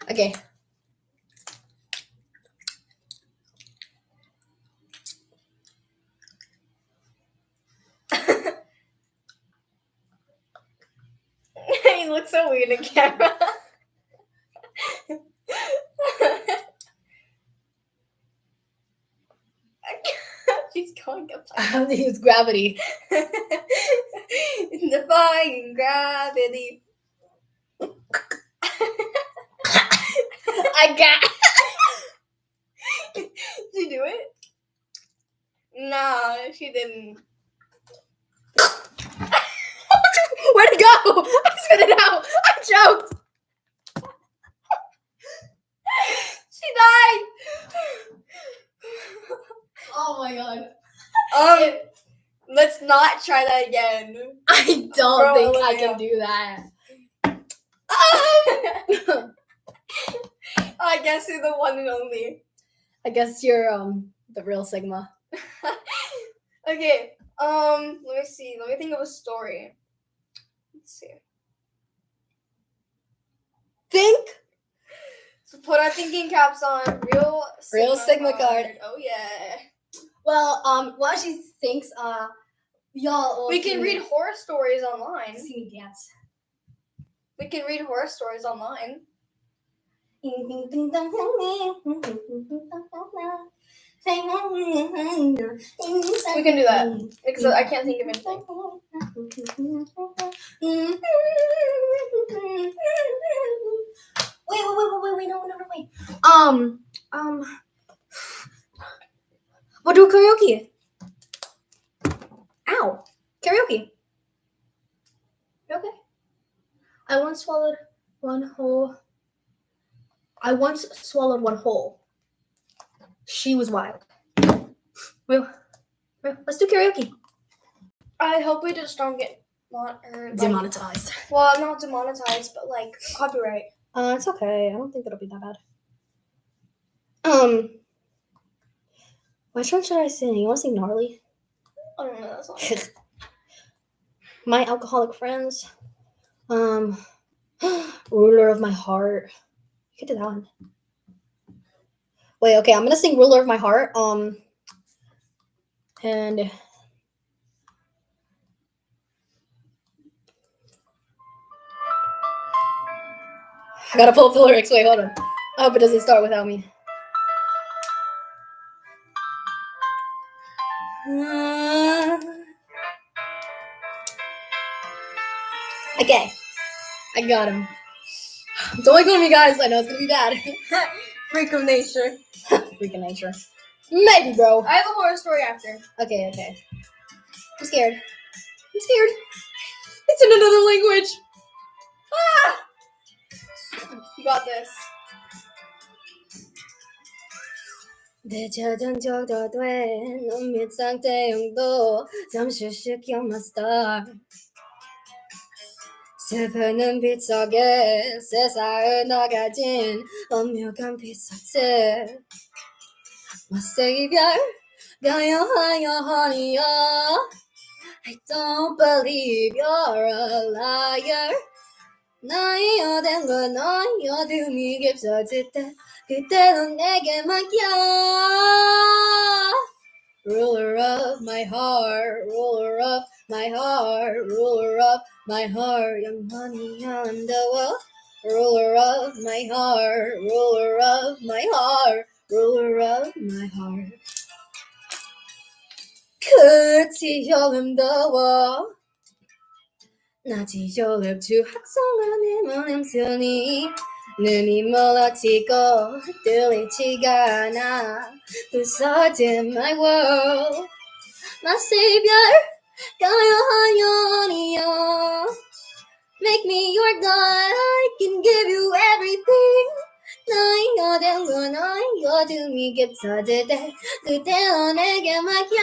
Speaker 2: Okay.
Speaker 1: You look so weird in camera. She's going up.
Speaker 2: I have to use gravity.
Speaker 1: Defying gravity.
Speaker 2: I got.
Speaker 1: Did you do it? No, she didn't.
Speaker 2: Where'd it go? I spit it out. I choked. Oh my god.
Speaker 1: Let's not try that again.
Speaker 2: I don't
Speaker 1: Bro,
Speaker 2: think I
Speaker 1: Olivia.
Speaker 2: can do that.
Speaker 1: I guess you're the one and only.
Speaker 2: I guess you're the real Sigma.
Speaker 1: Okay. Let me see. Let me think of a story. Let's see.
Speaker 2: Think
Speaker 1: So put our thinking caps on. Real
Speaker 2: Sigma card.
Speaker 1: Oh yeah.
Speaker 2: well, while she thinks, y'all will
Speaker 1: We can
Speaker 2: see
Speaker 1: read horror stories online.
Speaker 2: see me dance.
Speaker 1: We can read horror stories online.
Speaker 2: We
Speaker 1: We can do that because I can't think of anything.
Speaker 2: Wait, no, wait. We'll do karaoke. Ow, karaoke. You okay? I once swallowed one whole. She was wild. Well, let's do karaoke.
Speaker 1: I hope we just don't get
Speaker 2: Demonetized.
Speaker 1: well, not demonetized, but like copyright.
Speaker 2: It's okay. I don't think it'll be that bad. Which one should I sing? You want to sing Gnarly?
Speaker 1: I don't know that song.
Speaker 2: My Alcoholic Friends. Ruler of My Heart. You could do that one. Wait, okay, I'm gonna sing Ruler of My Heart. And I gotta pull up the lyrics. Wait, hold on. I hope it doesn't start without me. Okay, I got him. Don't look at me, guys. I know it's gonna be bad.
Speaker 1: Freak of nature.
Speaker 2: Freaking nature. Maybe, bro.
Speaker 1: I have a horror story after.
Speaker 2: Okay. I'm scared. It's in another language.
Speaker 1: You got this.
Speaker 2: 在这等就多对，浓密藏的勇度，잠시 쉬겨 master。 슬픈 눈빛 속에 세상을 나가진 엄묘한 빛소재 My savior, 가요하여 honey, I don't believe you're a liar. 나의 어딘 건 너의 어둠이 깊어질 때 그때는 내게 맡겨. Ruler of my heart, ruler of my heart, ruler of my heart, 영원히 안다워. Ruler of my heart, ruler of my heart, ruler of my heart. 끝이 여름더워. 낮이 여름주 학성만의 모nem순이 눈이 멀어지고 들리지가 않아. 부서진 my world. My savior, 가요하여니여. Make me your God, I can give you everything. 너의 어둠과 너의 어둠이 깊어질 때 그대로 내게 맡겨.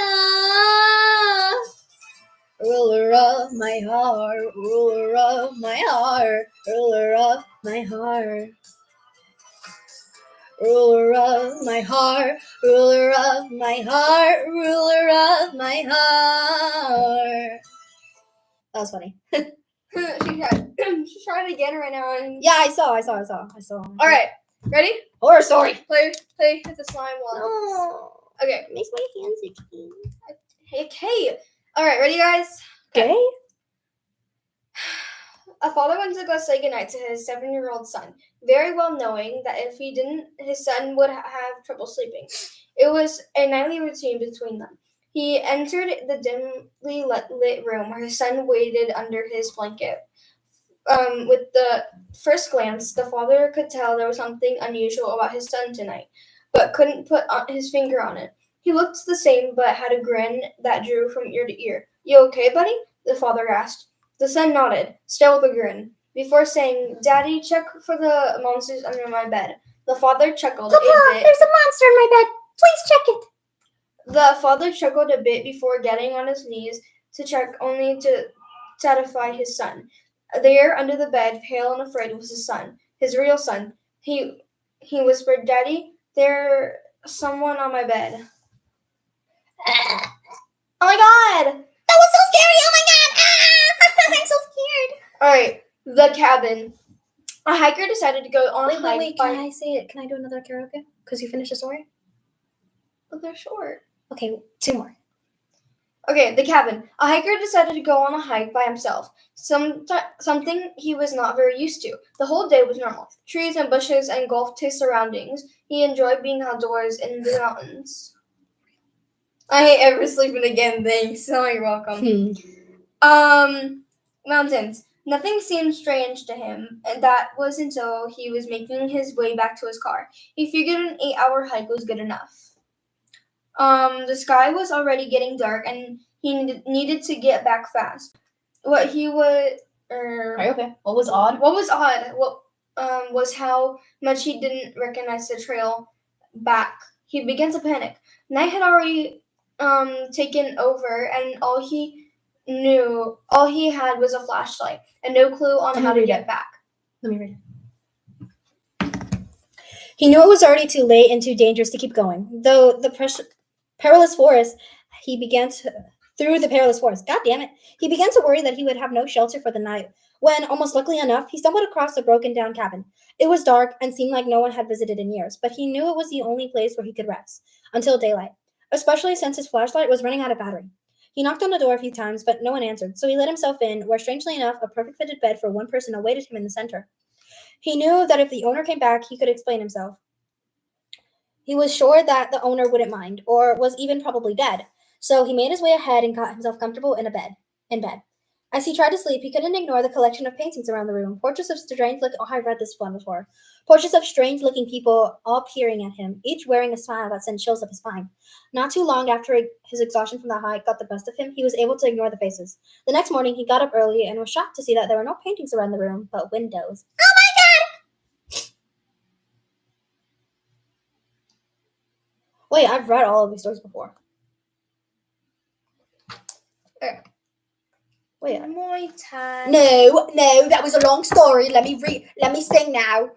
Speaker 2: Ruler of my heart, ruler of my heart, ruler of my heart. Ruler of my heart, ruler of my heart, ruler of my heart. That was funny.
Speaker 1: She tried again right now. And...
Speaker 2: Yeah, I saw.
Speaker 1: All right, ready?
Speaker 2: Horror story.
Speaker 1: Play with the slime one.
Speaker 2: No.
Speaker 1: Okay.
Speaker 2: It makes my hands itchy.
Speaker 1: Okay. All right, ready, guys?
Speaker 2: Okay.
Speaker 1: A father went to go say goodnight to his 7-year-old son, very well knowing that if he didn't, his son would have trouble sleeping. It was a nightly routine between them. He entered the dimly lit room where his son waited under his blanket. With the first glance, the father could tell there was something unusual about his son tonight, but couldn't put his finger on it. He looked the same, but had a grin that drew from ear to ear. You okay, buddy? The father asked. The son nodded, still with a grin. Before saying, Daddy, check for the monsters under my bed. The father chuckled a bit.
Speaker 2: There's a monster in my bed. Please check it.
Speaker 1: The father chuckled a bit before getting on his knees to check, only to satisfy his son. There, under the bed, pale and afraid, was his son, his real son. He whispered, "Daddy, there's someone on my bed."
Speaker 2: Oh my god! That was so scary! Oh my god! Ah! I'm so scared.
Speaker 1: All right, the cabin. A hiker decided to go on a hike.
Speaker 2: Wait. Can I say it? Can I do another karaoke? Because you finished the story?
Speaker 1: But they're short.
Speaker 2: Okay, 2 more.
Speaker 1: Okay, the cabin. A hiker decided to go on a hike by himself, something he was not very used to. The whole day was normal. Trees and bushes engulfed his surroundings. He enjoyed being outdoors in the mountains. I hate ever sleeping again, thanks. Oh, you're welcome. Mountains. Nothing seemed strange to him, and that was until he was making his way back to his car. He figured an 8-hour hike was good enough. The sky was already getting dark, and he needed to get back fast. What he would,
Speaker 2: Okay. What was odd?
Speaker 1: what was odd, was how much he didn't recognize the trail back. He began to panic. Night had already taken over, and all he had was a flashlight and no clue on
Speaker 2: Let me
Speaker 1: how to
Speaker 2: read
Speaker 1: get
Speaker 2: it.
Speaker 1: back.
Speaker 2: Let me read it. He knew it was already too late and too dangerous to keep going. Though the perilous forest, through the perilous forest. God damn it! He began to worry that he would have no shelter for the night. When, almost luckily enough, he stumbled across a broken-down cabin. It was dark and seemed like no one had visited in years, but he knew it was the only place where he could rest until daylight, especially since his flashlight was running out of battery. He knocked on the door a few times, but no one answered, so he let himself in, where, strangely enough, a perfect-fitted bed for one person awaited him in the center. He knew that if the owner came back, he could explain himself. He was sure that the owner wouldn't mind, or was even probably dead. So he made his way ahead and got himself comfortable in bed. As he tried to sleep, he couldn't ignore the collection of paintings around the room. Portraits of I've read this one before. Portraits of strange-looking people all peering at him, each wearing a smile that sent chills up his spine. Not too long after his exhaustion from the hike got the best of him, he was able to ignore the faces. The next morning, he got up early and was shocked to see that there were no paintings around the room, but windows. Oh my god! Wait, I've read all of these stories before. Wait.
Speaker 1: My time.
Speaker 2: No, that was a long story. Let me sing now.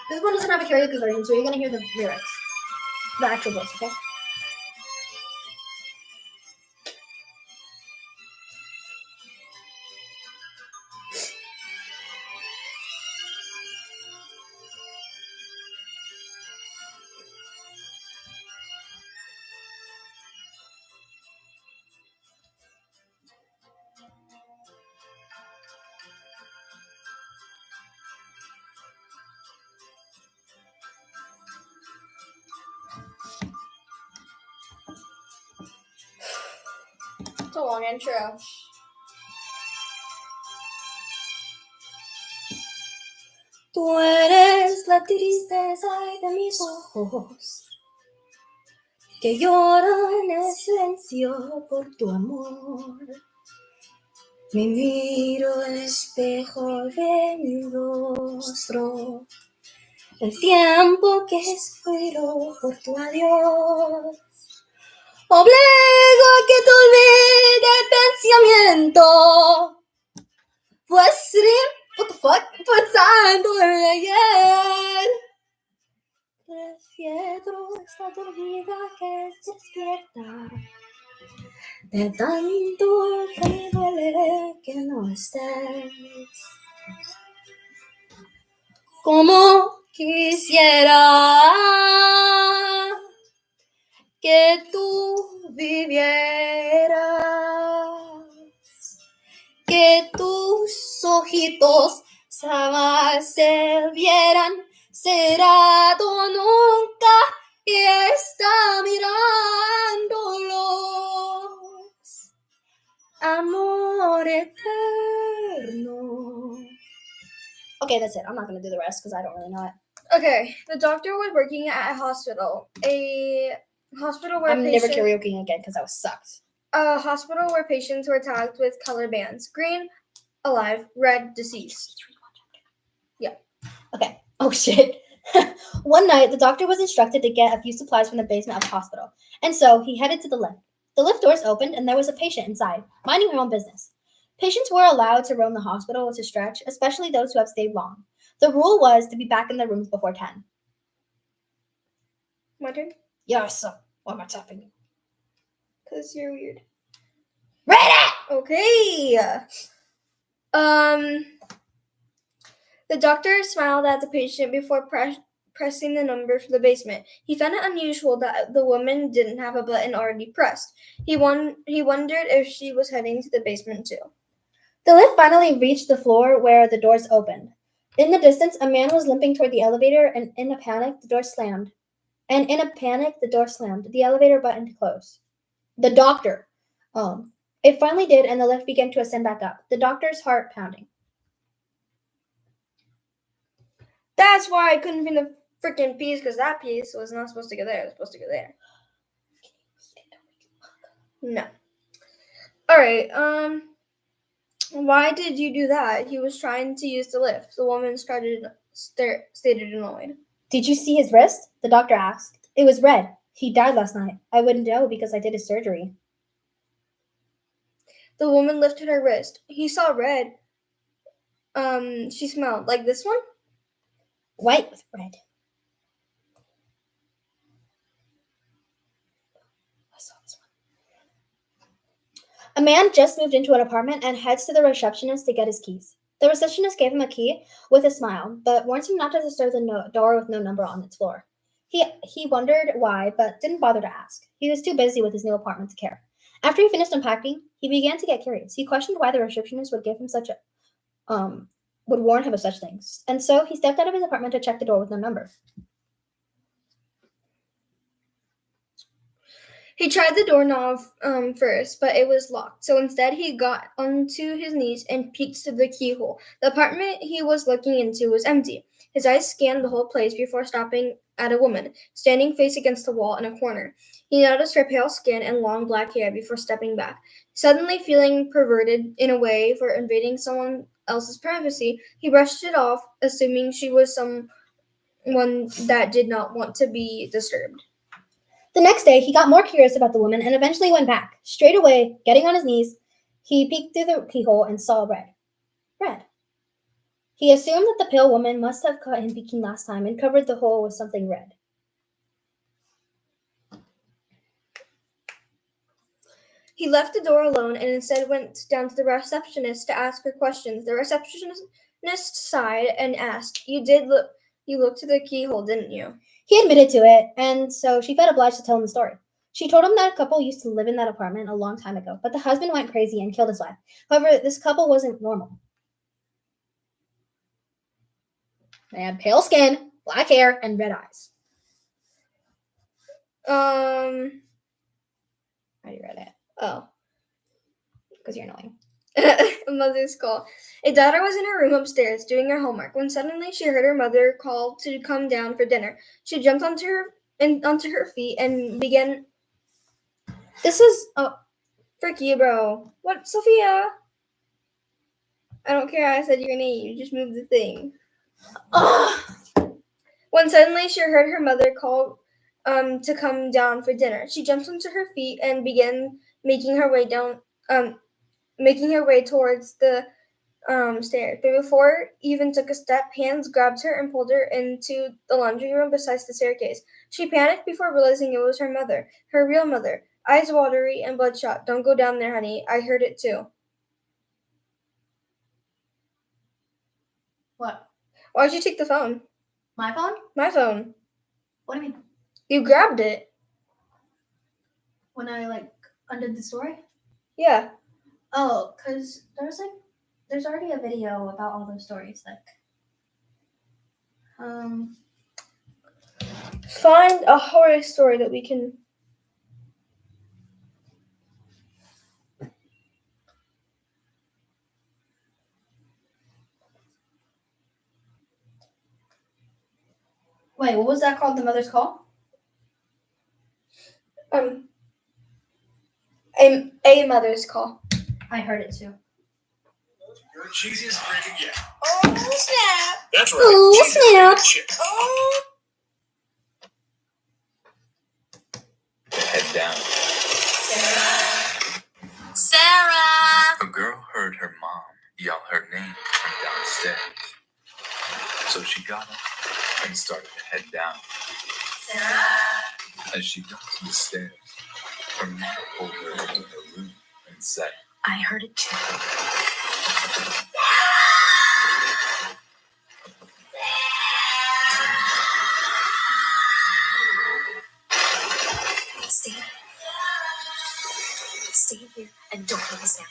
Speaker 2: This one doesn't have a karaoke version, so you're gonna hear the lyrics. The actual voice, okay?
Speaker 1: It's a long intro.
Speaker 2: Tú eres la tristeza de mis ojos, que lloran en silencio por tu amor. Me miro al espejo de mi rostro, el tiempo que espero por tu adiós. Obligo a que te olvide el pensamiento. Pues what the fuck? Pensando en ayer. Prefiero estar dormida que despierta. De tanto que me duele que no estés. Como quisiera que tú vivieras, que tus ojitos jamás se vieran, cerrado nunca y está mirándolos. Amor eterno. Okay, that's it. I'm not going to do the rest because I don't really know it.
Speaker 1: Okay, the doctor was working at a hospital. A hospital where
Speaker 2: I'm never karaokeing again because that was sucked.
Speaker 1: A hospital where patients were tagged with color bands: green, alive. Red, deceased.
Speaker 2: Okay. Oh shit. One night, the doctor was instructed to get a few supplies from the basement of the hospital, and so he headed to the lift. The lift doors opened, and there was a patient inside, minding her own business. Patients were allowed to roam the hospital to stretch, especially those who have stayed long. The rule was to be back in their rooms before 10.
Speaker 1: My turn?
Speaker 2: Yes, sir. Why am I tapping you?
Speaker 1: Because you're weird.
Speaker 2: Read it!
Speaker 1: Okay. The doctor smiled at the patient before pressing the number for the basement. He found it unusual that the woman didn't have a button already pressed. He wondered if she was heading to the basement too.
Speaker 2: The lift finally reached the floor where the doors opened. In the distance, a man was limping toward the elevator, and in a panic, the door slammed. The elevator button closed. The doctor. It finally did, and the lift began to ascend back up. The doctor's heart pounding.
Speaker 1: That's why I couldn't find the freaking piece, because that piece was not supposed to go there. It was supposed to go there. No. Alright, why did you do that? He was trying to use the lift. The woman stated annoyed.
Speaker 2: Did you see his wrist? The doctor asked. It was red. He died last night. I wouldn't know because I did his surgery.
Speaker 1: The woman lifted her wrist. He saw red. She smelled. Like this one?
Speaker 2: White with red. I saw this one. A man just moved into an apartment and heads to the receptionist to get his keys. The receptionist gave him a key with a smile, but warned him not to disturb the door with no number on its floor. He wondered why, but didn't bother to ask. He was too busy with his new apartment to care. After he finished unpacking, he began to get curious. He questioned why the receptionist would give him would warn him of such things, and so he stepped out of his apartment to check the door with no number.
Speaker 1: He tried the doorknob first, but it was locked. So instead, he got onto his knees and peeked through the keyhole. The apartment he was looking into was empty. His eyes scanned the whole place before stopping at a woman, standing face against the wall in a corner. He noticed her pale skin and long black hair before stepping back. Suddenly feeling perverted in a way for invading someone else's privacy, he brushed it off, assuming she was someone that did not want to be disturbed.
Speaker 2: The next day, he got more curious about the woman and eventually went back. Straight away, getting on his knees, he peeked through the keyhole and saw red. Red. He assumed that the pale woman must have caught him peeking last time and covered the hole with something red.
Speaker 1: He left the door alone and instead went down to the receptionist to ask her questions. The receptionist sighed and asked, You looked through the keyhole, didn't you?"
Speaker 2: He admitted to it, and so she felt obliged to tell him the story. She told him that a couple used to live in that apartment a long time ago, but the husband went crazy and killed his wife. However, this couple wasn't normal. They had pale skin, black hair, and red eyes. I already read it.
Speaker 1: Oh.
Speaker 2: Because you're annoying.
Speaker 1: A mother's call. A daughter was in her room upstairs doing her homework when suddenly she heard her mother call to come down for dinner. She jumped onto her feet and began. This is frick you, bro. What, Sophia? I don't care. I said your name. You just moved the thing. When suddenly she heard her mother call to come down for dinner. She jumped onto her feet and began making her way towards the stairs. But before even took a step, hands grabbed her and pulled her into the laundry room beside the staircase. She panicked before realizing it was her mother, her real mother. Eyes watery and bloodshot. Don't go down there, honey. I heard it too.
Speaker 2: What?
Speaker 1: Why'd you take the phone?
Speaker 2: My phone?
Speaker 1: My phone.
Speaker 2: What do you mean?
Speaker 1: You grabbed it.
Speaker 2: When I, undid the story?
Speaker 1: Yeah.
Speaker 2: Oh, because there's already a video about all those stories,
Speaker 1: Find a horror story that we can.
Speaker 2: Wait, what was that called? The Mother's Call?
Speaker 1: A mother's call.
Speaker 2: I heard it too.
Speaker 4: You're the cheesiest drink yet.
Speaker 1: Oh snap!
Speaker 4: That's right.
Speaker 2: Oh,
Speaker 4: cheesiest
Speaker 2: snap.
Speaker 4: drink shit.
Speaker 1: Oh.
Speaker 5: Head down.
Speaker 3: Sarah!
Speaker 5: A girl heard her mom yell her name from downstairs. So she got up and started to head down. As she got to the stairs, her mom pulled her into her room and said,
Speaker 3: I heard it too. Stay. Stay here and don't make a sound.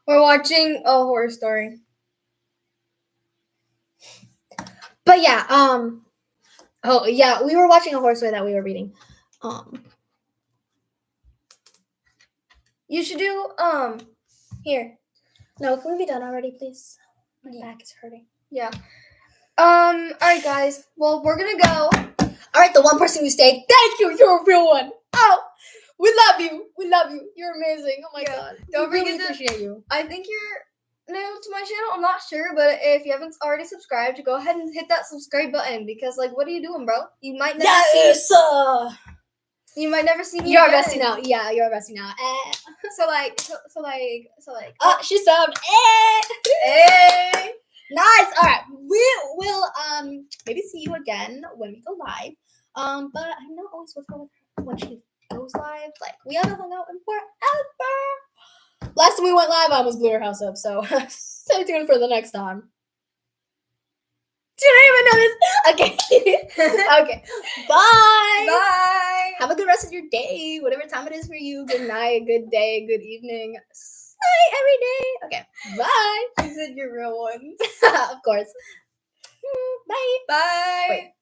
Speaker 1: We're watching a horror story.
Speaker 2: But yeah, oh yeah, we were watching a horror story that we were reading.
Speaker 1: You should do here.
Speaker 2: No, can we be done already, please? My
Speaker 1: Yeah.
Speaker 2: back is hurting.
Speaker 1: Yeah. Alright guys. Well, we're gonna go.
Speaker 2: All right, the one person who stayed, thank you. You're a real one. Oh, we love you. We love you. You're amazing. Oh my
Speaker 1: Yeah.
Speaker 2: god.
Speaker 1: Don't
Speaker 2: We really
Speaker 1: forget to-
Speaker 2: appreciate you.
Speaker 1: I think you're new to my channel. I'm not sure, but if you haven't already subscribed, go ahead and hit that subscribe button because like what are you doing, bro? You might never see
Speaker 2: Yes.
Speaker 1: you might never see me
Speaker 2: You're
Speaker 1: again.
Speaker 2: bestie now. Yeah, you're bestie now.
Speaker 1: So like
Speaker 2: She subbed.
Speaker 1: hey.
Speaker 2: Nice. All right. We will maybe see you again when we go live. But I know always what's going on when she goes live. Like we haven't hung out in forever. Last time we went live, I almost blew her house up. So stay tuned for the next time. Did I even know this? Okay. Okay. Bye.
Speaker 1: Bye.
Speaker 2: Have a good rest of your day, whatever time it is for you. Good night, good day, good evening. Night every day. Okay. Bye.
Speaker 1: You said you're real ones.
Speaker 2: Of course. Bye.
Speaker 1: Bye.
Speaker 2: Wait.